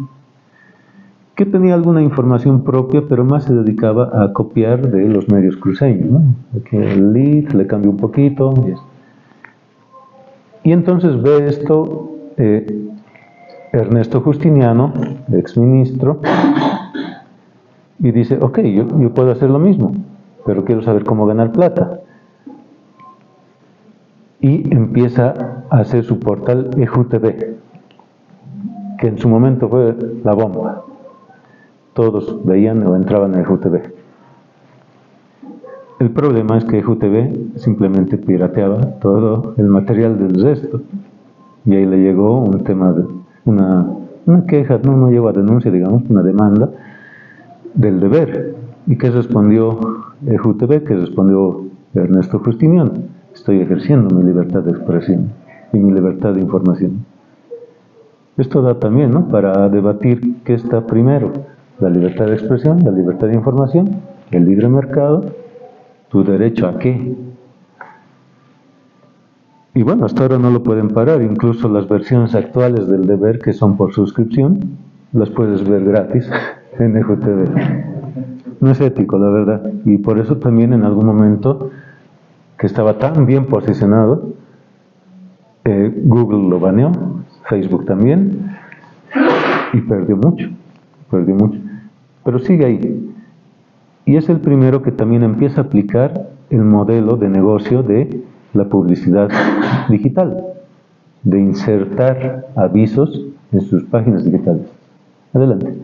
que tenía alguna información propia, pero más se dedicaba a copiar de los medios cruceños, ¿no? Aquí el lead le cambia un poquito, y entonces ve esto Ernesto Justiniano, exministro, y dice, ok, yo puedo hacer lo mismo, pero quiero saber cómo ganar plata. Y empieza a hacer su portal EJUTV, que en su momento fue la bomba. Todos veían o entraban a EJUTV. El problema es que EJUTV simplemente pirateaba todo el material del resto. Y ahí le llegó un tema de una queja, no llegó a denuncia, digamos, una demanda del Deber. ¿Y qué respondió EJUTV? ¿Qué respondió Ernesto Justiniano? Estoy ejerciendo mi libertad de expresión y mi libertad de información. Esto da también, ¿no?, para debatir qué está primero, la libertad de expresión, la libertad de información, el libre mercado, tu derecho a qué. Y bueno, hasta ahora no lo pueden parar, incluso las versiones actuales del Deber, que son por suscripción, las puedes ver gratis en EJUTV. No es ético, la verdad, y por eso también en algún momento, que estaba tan bien posicionado, Google lo baneó, Facebook también, y perdió mucho, pero sigue ahí. Y es el primero que también empieza a aplicar el modelo de negocio de la publicidad digital, de insertar avisos en sus páginas digitales. Adelante.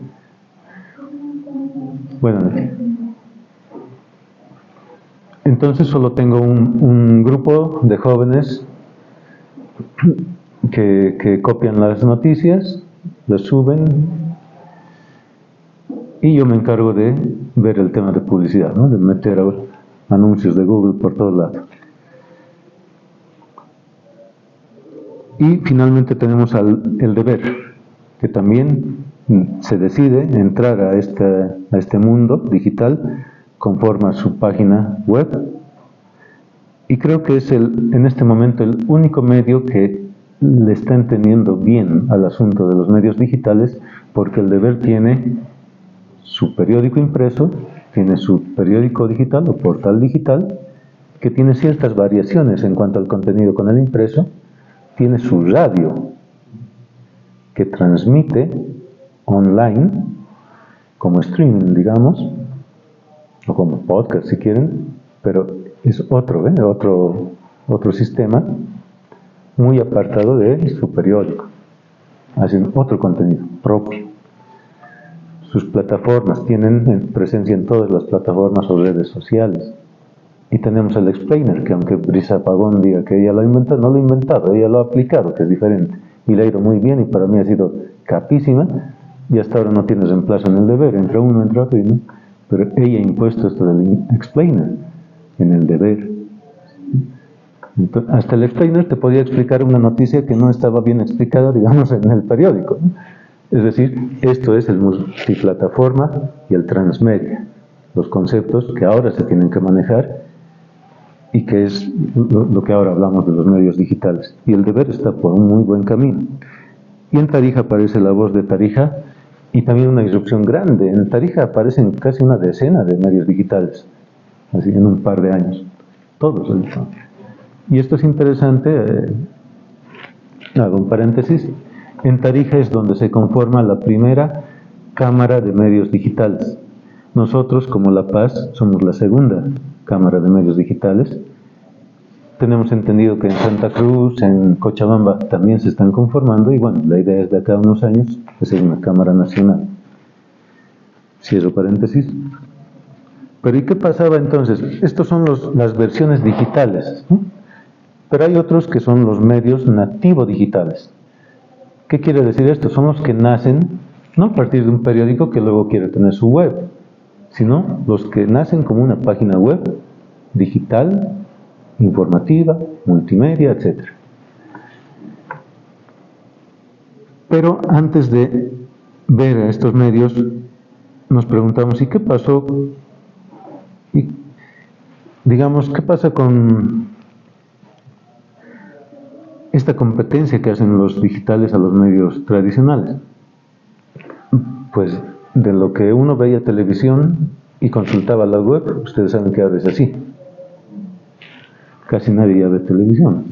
Buenas noches. Entonces solo tengo un grupo de jóvenes que copian las noticias, las suben, y yo me encargo de ver el tema de publicidad, ¿no? De meter anuncios de Google por todos lados. Y finalmente tenemos el deber, que también se decide entrar a este mundo digital, conforma su página web, y creo que es en este momento el único medio que le está entendiendo bien al asunto de los medios digitales, porque el deber tiene su periódico impreso, tiene su periódico digital o portal digital, que tiene ciertas variaciones en cuanto al contenido con el impreso, tiene su radio, que transmite online, como streaming, digamos, o como podcast si quieren, pero es otro sistema muy apartado de su periódico, haciendo otro contenido propio. Sus plataformas tienen presencia en todas las plataformas o redes sociales. Y tenemos el explainer, que aunque Brisa Pagón diga que ella lo ha inventado, no lo ha inventado, ella lo ha aplicado, que es diferente. Y le ha ido muy bien y para mí ha sido capísima, y hasta ahora no tiene reemplazo en el deber, entra uno, entra otro, y no. Pero ella ha impuesto esto del explainer en el deber. Entonces, hasta el explainer te podía explicar una noticia que no estaba bien explicada, digamos, en el periódico, ¿no? Es decir, esto es el multiplataforma y el transmedia, los conceptos que ahora se tienen que manejar y que es lo que ahora hablamos de los medios digitales. Y el deber está por un muy buen camino. Y en Tarija aparece la voz de Tarija y también una disrupción grande. En Tarija aparecen casi una decena de medios digitales, así en un par de años. Todos. Y esto es interesante, hago un paréntesis. En Tarija es donde se conforma la primera Cámara de Medios Digitales. Nosotros, como La Paz, somos la segunda Cámara de Medios Digitales. Tenemos entendido que en Santa Cruz, en Cochabamba, también se están conformando, y bueno, la idea es de acá a unos años hacer una Cámara Nacional. Cierro paréntesis. Pero ¿y qué pasaba entonces? Estos son las versiones digitales, ¿no? Pero hay otros que son los medios nativo digitales. ¿Qué quiere decir esto? Son los que nacen no a partir de un periódico que luego quiere tener su web, sino los que nacen como una página web digital, informativa, multimedia, etc. Pero antes de ver a estos medios, nos preguntamos, ¿y qué pasó? Y, digamos, ¿qué pasa con esta competencia que hacen los digitales a los medios tradicionales? Pues de lo que uno veía televisión y consultaba la web, ustedes saben que ahora es así. Casi nadie ya ve televisión,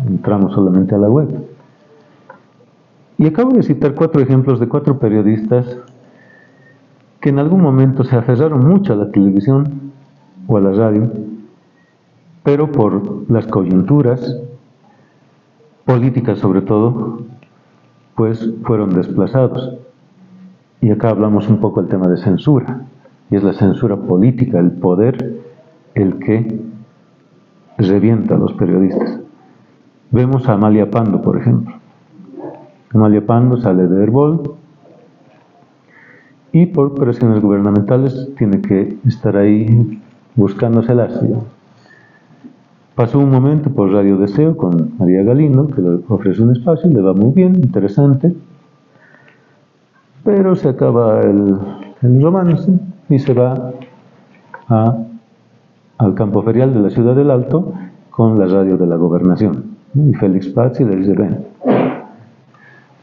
entramos solamente a la web. Y acabo de citar 4 ejemplos de 4 periodistas que en algún momento se aferraron mucho a la televisión o a la radio, pero por las coyunturas políticas sobre todo, pues fueron desplazados. Y acá hablamos un poco del tema de censura, y es la censura política, el poder, el que revienta a los periodistas. Vemos a Amalia Pando, por ejemplo. Amalia Pando sale de Herbol y por presiones gubernamentales tiene que estar ahí buscándoselas, digamos. Pasó un momento por Radio Deseo con María Galindo, que le ofrece un espacio, le va muy bien, interesante, pero se acaba el romance y se va al campo ferial de la Ciudad del Alto con la radio de la Gobernación. Y Félix Pazzi le dice, ven.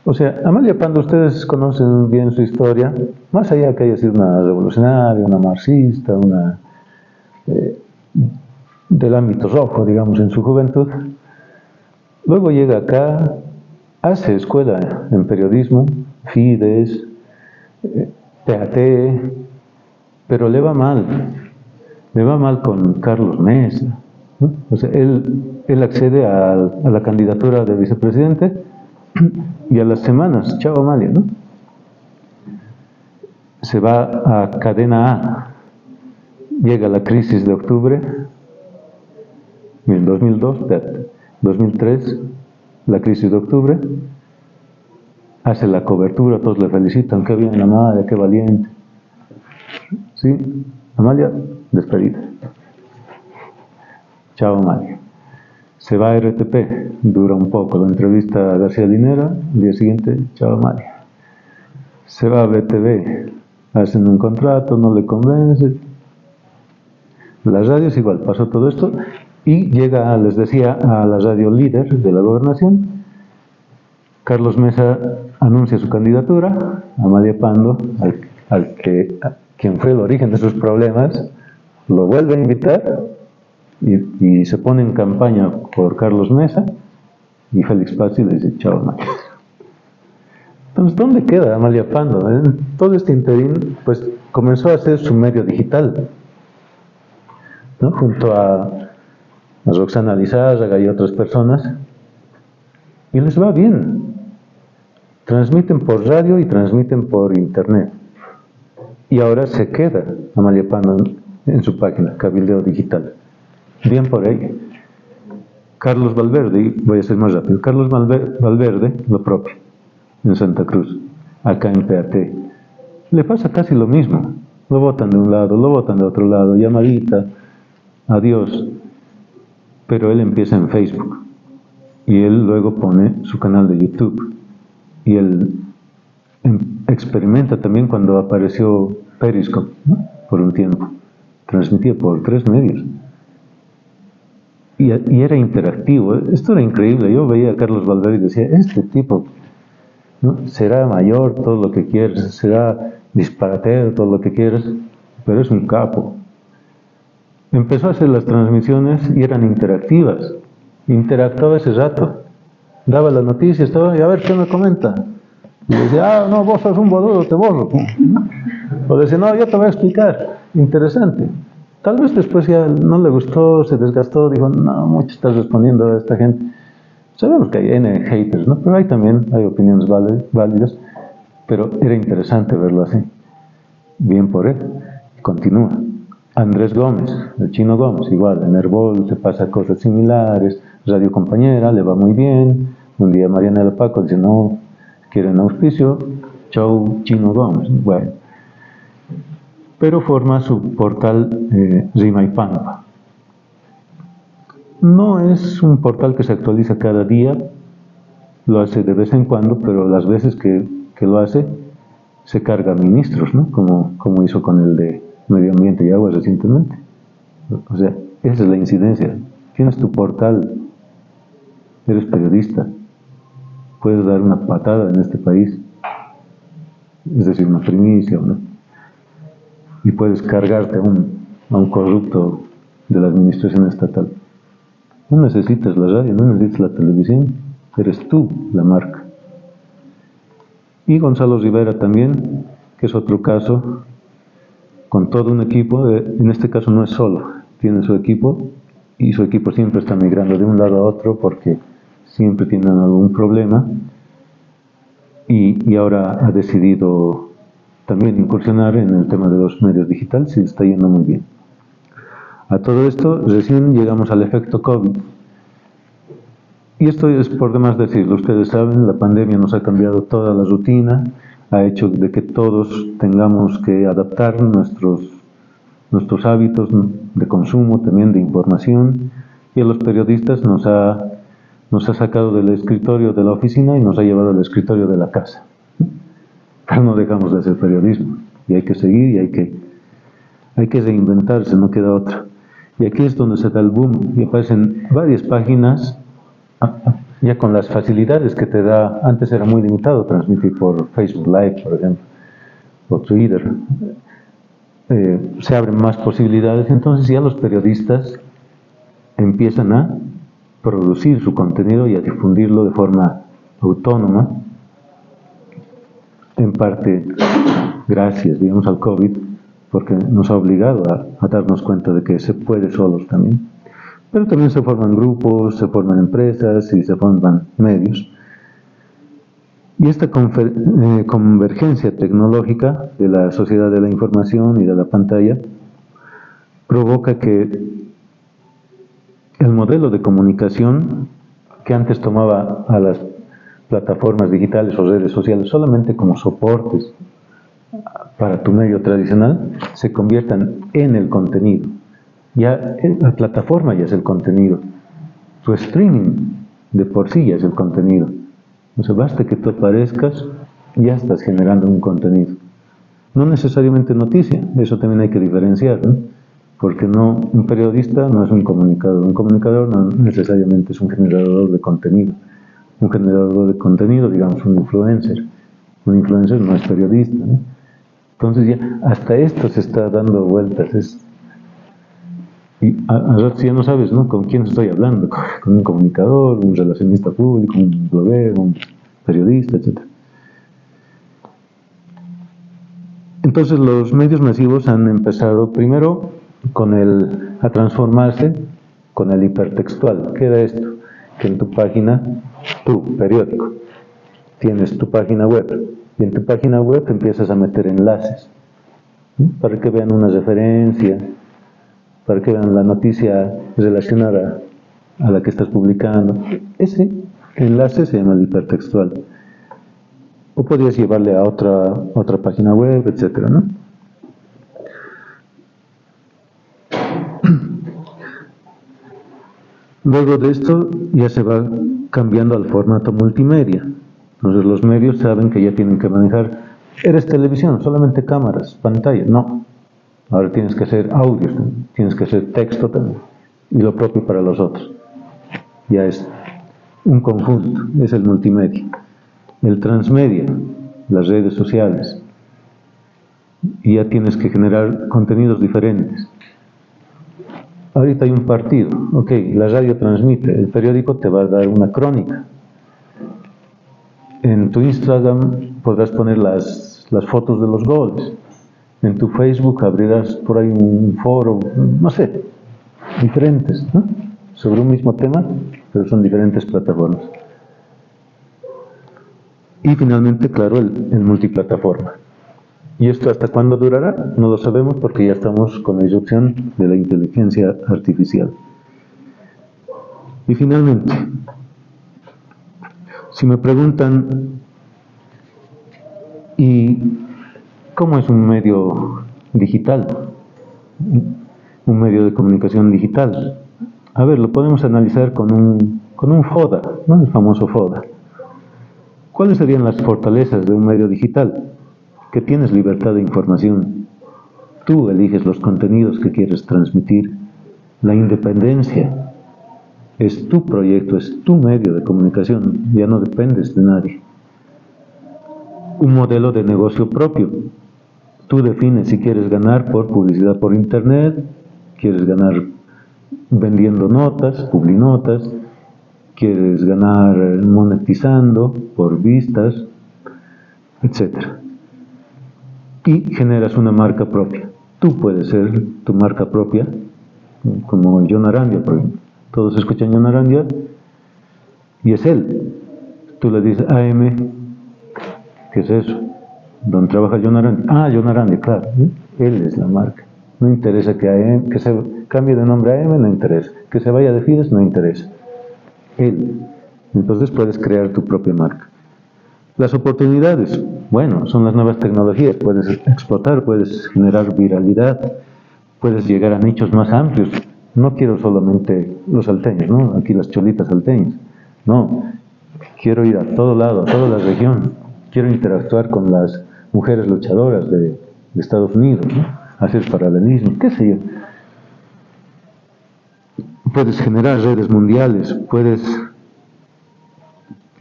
O sea, Amalia Pando, ustedes conocen bien su historia, más allá que haya sido una revolucionaria, una marxista, una del ámbito rojo, digamos, en su juventud. Luego llega acá, hace escuela en periodismo, Fides, TAT, pero le va mal con Carlos Mesa, ¿no? O sea, él accede a la candidatura de vicepresidente y a las semanas, chao Amalia, ¿no? Se va a Cadena A, llega la crisis de octubre, en 2002, 2003, la crisis de octubre, hace la cobertura, todos le felicitan, qué bien Amalia, qué valiente. Sí, Amalia, despedida. Chao Amalia. Se va a RTP, dura un poco la entrevista a García Linera, el día siguiente, chao Amalia. Se va a BTV, hacen un contrato, no le convence. Las radios igual, pasó todo esto y llega, les decía, a la radio líder de la gobernación. Carlos Mesa anuncia su candidatura, Amalia Pando, quien fue el origen de sus problemas, lo vuelve a invitar y se pone en campaña por Carlos Mesa y Félix Pazzi le dice chao Amalia. Entonces, ¿dónde queda Amalia Pando? En todo este interín, pues comenzó a hacer su medio digital, ¿no? Junto a Roxana Lizárraga y otras personas, y les va bien. Transmiten por radio y transmiten por internet. Y ahora se queda Amalia Pando en su página, Cabildeo Digital. Bien por ella. Carlos Valverde, y voy a ser más rápido, Carlos Valverde, lo propio, en Santa Cruz, acá en PAT. Le pasa casi lo mismo. Lo votan de un lado, lo votan de otro lado, llamadita, adiós. Pero él empieza en Facebook. Y él luego pone su canal de YouTube. Y él experimenta también cuando apareció Periscope, ¿no? Por un tiempo. Transmitía por 3 medios. Y era interactivo. Esto era increíble. Yo veía a Carlos Valverde y decía, este tipo, ¿no? Será mayor, todo lo que quieras, será disparatero, todo lo que quieras, pero es un capo. Empezó a hacer las transmisiones y eran interactivas. Interactuaba ese rato. Daba la noticia, estaba, y a ver, ¿qué me comenta? Y decía, no, vos sos un boludo, te borro. O decía, no, yo te voy a explicar. Interesante. Tal vez después ya no le gustó, se desgastó, dijo, no, mucho estás respondiendo a esta gente. Sabemos que hay N haters, ¿no? Pero hay opiniones válidas, pero era interesante verlo así. Bien por él. Continúa. Andrés Gómez, el Chino Gómez, igual, en Herbol se pasa cosas similares, Radio Compañera, le va muy bien. Un día Marianela Paco dice, no, quieren auspicio, chau Chino Gómez. Bueno. Pero forma su portal Rima y Pampa. No es un portal que se actualiza cada día, lo hace de vez en cuando, pero las veces que lo hace, se carga ministros, ¿no? Como hizo con el de Medio Ambiente y Agua recientemente. O sea, esa es la incidencia. Tienes tu portal, eres periodista, puedes dar una patada en este país, es decir, una primicia, ¿no? Y puedes cargarte a un corrupto de la administración estatal. No necesitas la radio, no necesitas la televisión, eres tú la marca. Y Gonzalo Rivera también, que es otro caso, con todo un equipo, en este caso no es solo, tiene su equipo, y su equipo siempre está migrando de un lado a otro porque siempre tienen algún problema, y ahora ha decidido también incursionar en el tema de los medios digitales y está yendo muy bien. A todo esto, recién llegamos al efecto COVID. Y esto es por demás decirlo, ustedes saben, la pandemia nos ha cambiado toda la rutina, ha hecho de que todos tengamos que adaptar nuestros hábitos de consumo, también de información, y a los periodistas nos ha sacado del escritorio de la oficina y nos ha llevado al escritorio de la casa. Pero no dejamos de hacer periodismo, y hay que seguir, y hay que reinventarse, no queda otra. Y aquí es donde se da el boom, y aparecen varias páginas, ya con las facilidades que te da. Antes era muy limitado transmitir por Facebook Live, por ejemplo, o Twitter. Se abren más posibilidades, entonces ya los periodistas empiezan a producir su contenido y a difundirlo de forma autónoma, en parte gracias, digamos, al COVID, porque nos ha obligado a darnos cuenta de que se puede solos también. Pero también se forman grupos, se forman empresas y se forman medios. Y esta convergencia tecnológica de la sociedad de la información y de la pantalla provoca que el modelo de comunicación que antes tomaba a las plataformas digitales o redes sociales solamente como soportes para tu medio tradicional, se conviertan en el contenido. Ya la plataforma ya es el contenido. Tu streaming de por sí ya es el contenido. O sea, basta que tú aparezcas, ya estás generando un contenido. No necesariamente noticia, eso también hay que diferenciar, ¿no? Porque un periodista no es un comunicador no necesariamente es un generador de contenido. Un generador de contenido, digamos, un influencer no es periodista, ¿no? Entonces ya, hasta esto se está dando vueltas, y a ratos ya no sabes, ¿no?, con quién estoy hablando, con un comunicador, un relacionista público, un bloguero, un periodista, etc. Entonces los medios masivos han empezado primero a transformarse con el hipertextual. ¿Qué era esto? Que en tu página, tu periódico, tienes tu página web, y en tu página web empiezas a meter enlaces, ¿no?, para que vean una referencia, para que vean la noticia relacionada a la que estás publicando. Ese enlace se llama el hipertextual. O podrías llevarle a otra página web, etcétera, ¿no? Luego de esto ya se va cambiando al formato multimedia. Entonces los medios saben que ya tienen que manejar, eres televisión, solamente cámaras, pantalla, no. Ahora tienes que hacer audio, tienes que hacer texto también, y lo propio para los otros. Ya es un conjunto, es el multimedia. El transmedia, las redes sociales, y ya tienes que generar contenidos diferentes. Ahorita hay un partido, ok, la radio transmite, el periódico te va a dar una crónica. En tu Instagram podrás poner las fotos de los goles. En tu Facebook abrirás por ahí un foro, no sé, diferentes, ¿no?, sobre un mismo tema, pero son diferentes plataformas. Y finalmente, claro, el multiplataforma. ¿Y esto hasta cuándo durará? No lo sabemos porque ya estamos con la irrupción de la inteligencia artificial. Y finalmente, si me preguntan, ¿y cómo es un medio digital? Un medio de comunicación digital. A ver, lo podemos analizar con un FODA, ¿no?, el famoso FODA. ¿Cuáles serían las fortalezas de un medio digital? Que tienes libertad de información. Tú eliges los contenidos que quieres transmitir. La independencia. Es tu proyecto, es tu medio de comunicación. Ya no dependes de nadie. Un modelo de negocio propio. Tú defines si quieres ganar por publicidad por internet, quieres ganar vendiendo notas, publinotas, quieres ganar monetizando por vistas, etc. Y generas una marca propia. Tú puedes ser tu marca propia, como John Arandia, por ejemplo. Todos escuchan John Arandia y es él. Tú le dices, AM, ¿qué es eso? ¿Dónde trabaja John Arandia? Ah, John Arandia, claro. Él es la marca. No interesa que se cambie de nombre a AM, no interesa. Que se vaya de Fides, no interesa. Él. Entonces puedes crear tu propia marca. Las oportunidades, bueno, son las nuevas tecnologías. Puedes explotar, puedes generar viralidad, puedes llegar a nichos más amplios. No quiero solamente los salteños, ¿no?, aquí las cholitas salteñas. No, quiero ir a todo lado, a toda la región. Quiero interactuar con las mujeres luchadoras de Estados Unidos, ¿no?, hacer paralelismo, qué sé yo. Puedes generar redes mundiales, puedes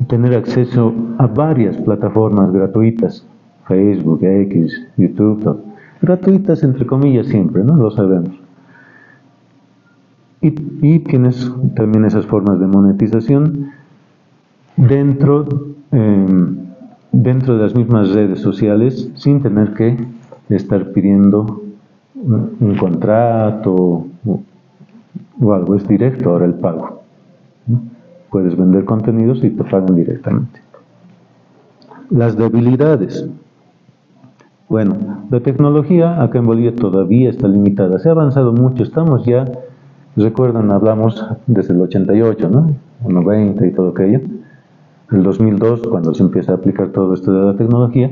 tener acceso a varias plataformas gratuitas, Facebook, X, YouTube, gratuitas entre comillas siempre, ¿no?, lo sabemos. Y tienes también esas formas de monetización dentro de las mismas redes sociales, sin tener que estar pidiendo un contrato o algo. Es directo ahora el pago, ¿no? Puedes vender contenidos y te pagan directamente. Las debilidades. Bueno, la tecnología acá en Bolivia todavía está limitada. Se ha avanzado mucho, estamos ya, recuerdan, hablamos desde el 88, ¿no?, o 90 y todo aquello, el 2002 cuando se empieza a aplicar todo esto de la tecnología,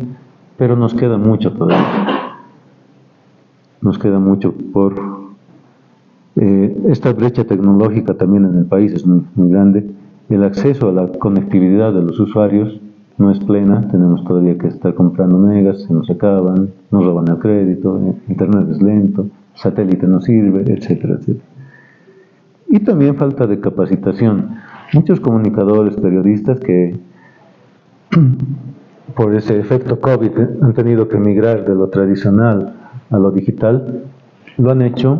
pero nos queda mucho todavía. Nos queda mucho por... esta brecha tecnológica también en el país es muy, muy grande. El acceso a la conectividad de los usuarios no es plena, tenemos todavía que estar comprando megas, se nos acaban, nos roban el crédito, internet es lento, satélite no sirve, etcétera, etcétera. Y también falta de capacitación. Muchos comunicadores, periodistas que por ese efecto COVID han tenido que migrar de lo tradicional a lo digital, lo han hecho.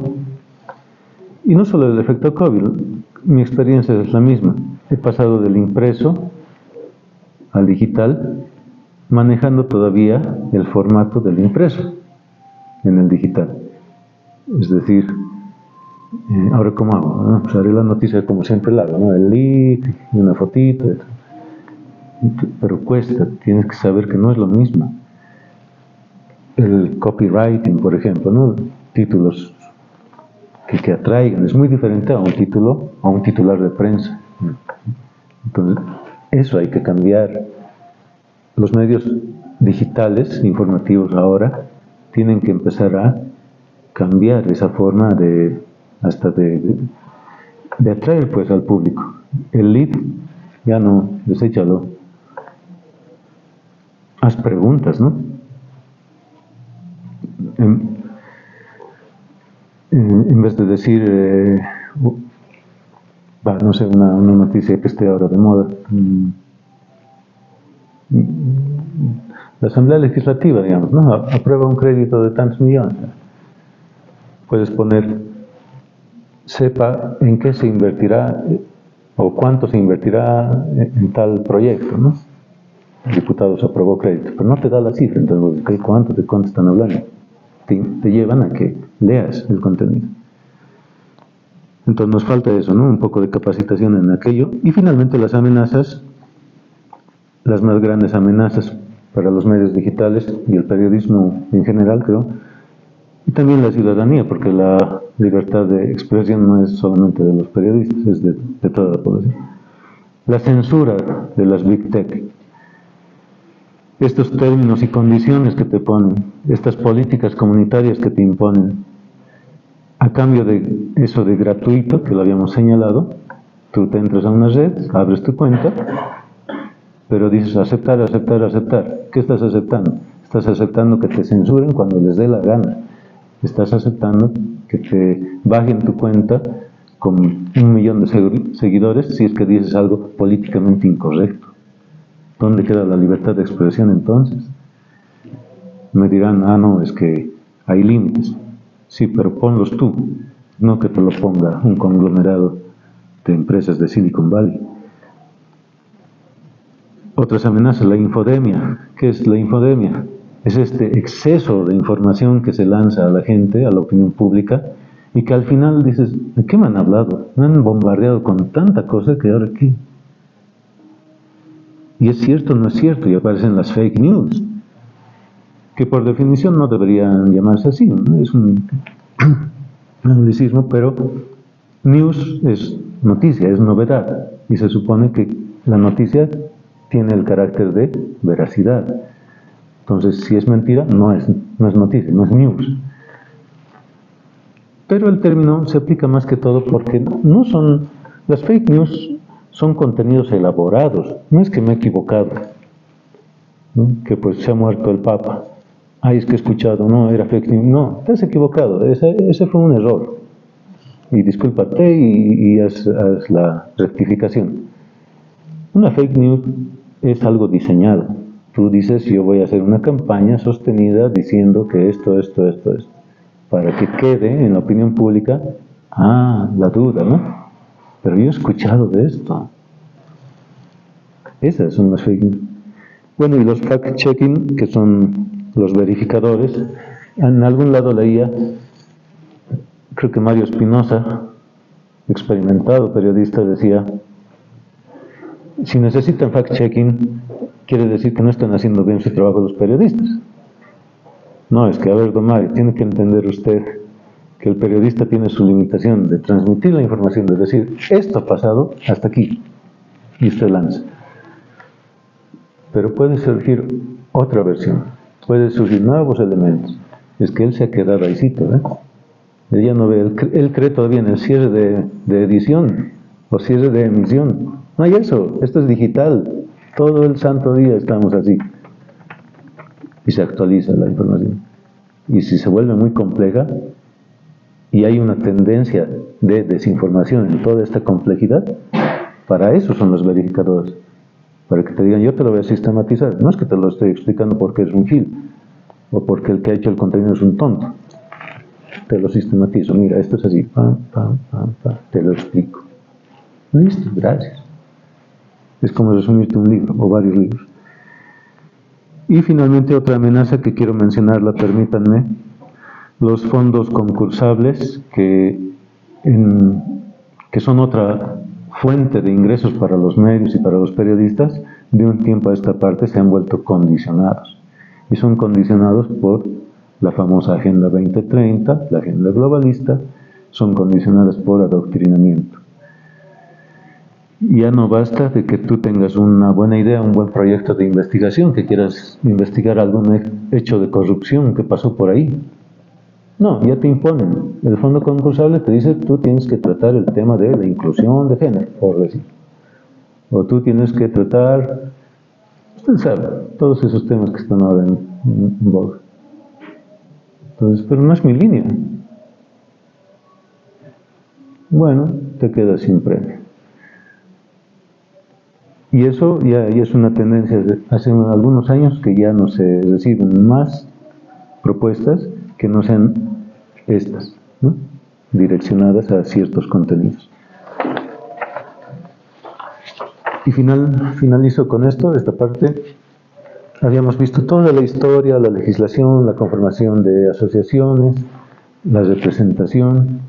Y no solo el efecto COVID, mi experiencia es la misma. He pasado del impreso al digital, manejando todavía el formato del impreso en el digital. Es decir, ahora ¿cómo hago? ¿No? Pues haré la noticia como siempre la hago, ¿no? El lead, una fotito, etc. Pero cuesta, tienes que saber que no es lo mismo. El copywriting, por ejemplo, ¿no? Títulos que atraigan, es muy diferente a un título, a un titular de prensa. Entonces, eso hay que cambiar. Los medios digitales, informativos ahora, tienen que empezar a cambiar esa forma de atraer pues al público. El lead, ya no, deséchalo. Haz preguntas, ¿no? En vez de decir, no sé, una noticia que esté ahora de moda. La Asamblea Legislativa, digamos, ¿no? Aprueba un crédito de tantos millones. Puedes poner, sepa en qué se invertirá o cuánto se invertirá en tal proyecto, ¿no? El diputado se aprobó crédito, pero no te da la cifra, entonces, ¿de cuánto están hablando? Te llevan a que leas el contenido. Entonces nos falta eso, ¿no? Un poco de capacitación en aquello. Y finalmente las amenazas, las más grandes amenazas para los medios digitales y el periodismo en general, creo, y también la ciudadanía, porque la libertad de expresión no es solamente de los periodistas, es de toda la población. La censura de las Big Tech. Estos términos y condiciones que te ponen, estas políticas comunitarias que te imponen, a cambio de eso de gratuito, que lo habíamos señalado, tú te entras a una red, abres tu cuenta, pero dices aceptar, aceptar, aceptar. ¿Qué estás aceptando? Estás aceptando que te censuren cuando les dé la gana. Estás aceptando que te bajen tu cuenta con 1 millón de seguidores si es que dices algo políticamente incorrecto. ¿Dónde queda la libertad de expresión entonces? Me dirán, no, es que hay límites. Sí, pero ponlos tú, no que te lo ponga un conglomerado de empresas de Silicon Valley. Otras amenazas, la infodemia. ¿Qué es la infodemia? Es este exceso de información que se lanza a la gente, a la opinión pública, y que al final dices, ¿de qué me han hablado? Me han bombardeado con tanta cosa que ahora ¿qué? Y es cierto, no es cierto, y aparecen las fake news, que por definición no deberían llamarse así, ¿no? Es un anglicismo, pero news es noticia, es novedad, y se supone que la noticia tiene el carácter de veracidad. Entonces, si es mentira, no es noticia, no es news. Pero el término se aplica más que todo porque no son, las fake news son contenidos elaborados, no es que me he equivocado, ¿no? Que pues se ha muerto el Papa, es que he escuchado, no, era fake news, no, te has equivocado, ese fue un error, y discúlpate y haz la rectificación. Una fake news es algo diseñado, tú dices, yo voy a hacer una campaña sostenida diciendo que esto, para que quede en la opinión pública, la duda, ¿no? Pero yo he escuchado de esto. Esas son las fake news. Bueno, y los fact-checking, que son los verificadores, en algún lado leía, creo que Mario Espinosa, experimentado periodista, decía, si necesitan fact-checking, quiere decir que no están haciendo bien su trabajo los periodistas. No, es que, a ver, don Mario, tiene que entender usted que el periodista tiene su limitación de transmitir la información, de decir, esto ha pasado hasta aquí, y usted lanza. Pero puede surgir otra versión, puede surgir nuevos elementos. Es que él se ha quedado ahícito, ¿eh? Él ya no ve, él cree todavía en el cierre de edición o cierre de emisión. No hay eso, esto es digital. Todo el santo día estamos así. Y se actualiza la información. Y si se vuelve muy compleja y hay una tendencia de desinformación en toda esta complejidad, para eso son los verificadores. Para que te digan, yo te lo voy a sistematizar. No es que te lo estoy explicando porque es un gil o porque el que ha hecho el contenido es un tonto. Te lo sistematizo. Mira, esto es así. Pam, pam, pam, pam. Te lo explico. Listo, gracias. Es como resumirte un libro o varios libros. Y finalmente otra amenaza que quiero mencionarla, permítanme, los fondos concursables que son otra fuente de ingresos para los medios y para los periodistas, de un tiempo a esta parte se han vuelto condicionados. Y son condicionados por la famosa Agenda 2030, la agenda globalista, son condicionadas por adoctrinamiento. Ya no basta de que tú tengas una buena idea, un buen proyecto de investigación, que quieras investigar algún hecho de corrupción que pasó por ahí. No, ya te imponen. El fondo concursable te dice, tú tienes que tratar el tema de la inclusión de género, por decir. O tú tienes que tratar, usted sabe, todos esos temas que están ahora en boga. Entonces, pero no es mi línea. Bueno, te quedas sin premio. Y eso ya es una tendencia de hace algunos años que ya no se reciben más propuestas que no sean estas, ¿no? Direccionadas a ciertos contenidos. Y finalizo con esto, esta parte. Habíamos visto toda la historia, la legislación, la conformación de asociaciones, la representación,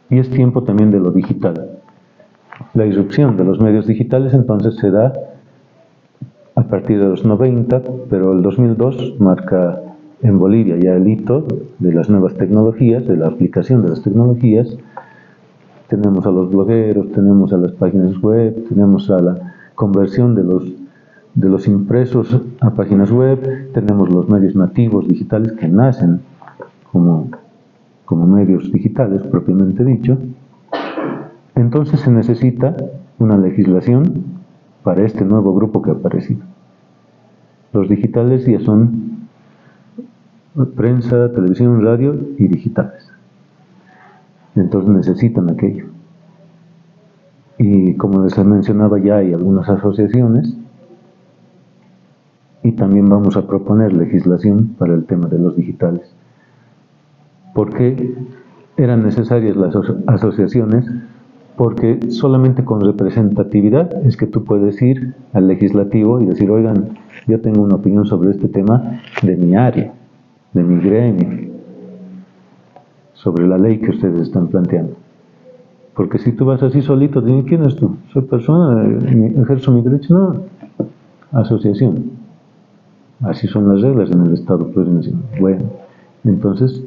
y es tiempo también de lo digital. La irrupción de los medios digitales entonces se da a partir de los 90, pero el 2002 marca en Bolivia ya el hito de las nuevas tecnologías, de la aplicación de las tecnologías. Tenemos a los blogueros, tenemos a las páginas web, tenemos a la conversión de los impresos a páginas web, tenemos los medios nativos digitales que nacen como medios digitales propiamente dicho. Entonces se necesita una legislación para este nuevo grupo que ha aparecido. Los digitales ya son prensa, televisión, radio y digitales. Entonces necesitan aquello. Y como les mencionaba, ya hay algunas asociaciones y también vamos a proponer legislación para el tema de los digitales. ¿Por qué eran necesarias las asociaciones? Porque solamente con representatividad es que tú puedes ir al legislativo y decir, oigan, yo tengo una opinión sobre este tema de mi área, de mi gremio, sobre la ley que ustedes están planteando. Porque si tú vas así solito, dime, ¿quién es tú? Soy persona, ejerzo mi derecho. No, asociación. Así son las reglas en el Estado plurinacional. Bueno, entonces,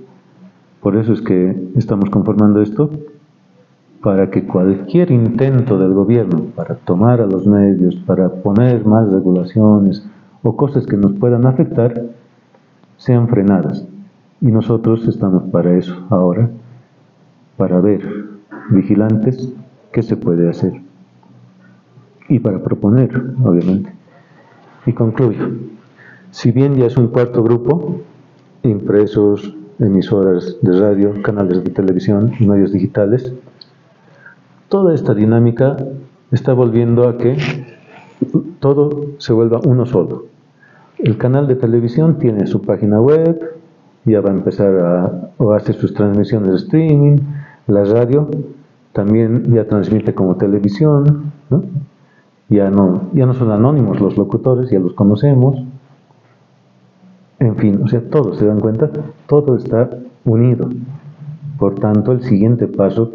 por eso es que estamos conformando esto, para que cualquier intento del gobierno para tomar a los medios, para poner más regulaciones o cosas que nos puedan afectar, sean frenadas. Y nosotros estamos para eso ahora, para ver, vigilantes, qué se puede hacer. Y para proponer, obviamente. Y concluyo. Si bien ya es un cuarto grupo, impresos, emisoras de radio, canales de televisión y medios digitales, toda esta dinámica está volviendo a que todo se vuelva uno solo. El canal de televisión tiene su página web, ya va a empezar o hace sus transmisiones de streaming. La radio también ya transmite como televisión, ¿no? Ya no son anónimos los locutores, ya los conocemos. En fin, o sea, todos, ¿se dan cuenta? Todo está unido. Por tanto, el siguiente paso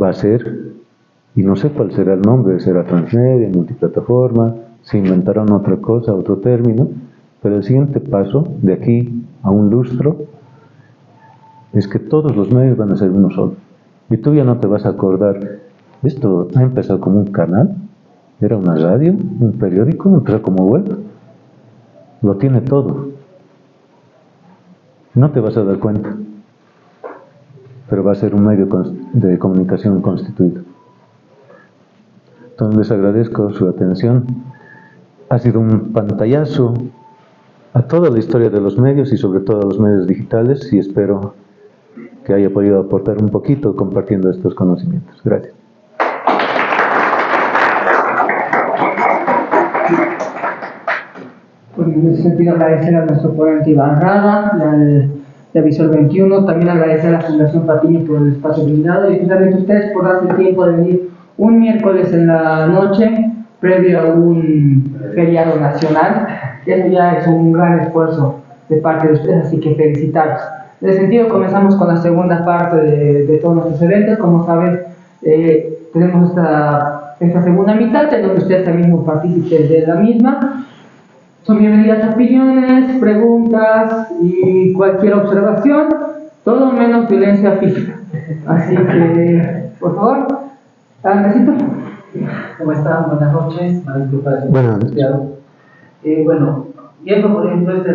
va a ser, y no sé cuál será el nombre, será transmedia, multiplataforma, se inventarán otra cosa, otro término, pero el siguiente paso, de aquí a un lustro, es que todos los medios van a ser uno solo. Y tú ya no te vas a acordar, esto ha empezado como un canal, Era una radio, un periódico, empezó como web. Lo tiene todo. No te vas a dar cuenta, pero va a ser un medio de comunicación constituido. Entonces les agradezco su atención. Ha sido un pantallazo a toda la historia de los medios y sobre todo a los medios digitales, y espero que haya podido aportar un poquito compartiendo estos conocimientos. Gracias. Pues en ese sentido agradecer a nuestro ponente Iván Rada, de Visor 21, también agradecer a la Fundación Patiño por el espacio brindado y finalmente a ustedes por darse el tiempo de venir un miércoles en la noche previo a un feriado nacional. Eso ya es un gran esfuerzo de parte de ustedes, así que felicitarlos. En ese sentido comenzamos con la segunda parte de todos nuestros eventos. Como saben, tenemos esta segunda mitad en donde ustedes también son partícipes de la misma. Son bienvenidas opiniones, preguntas y cualquier observación, todo menos violencia física. Así que, por favor, Andresito. ¿Cómo están? Buenas noches. Buenas noches. Bueno, viendo por ejemplo esta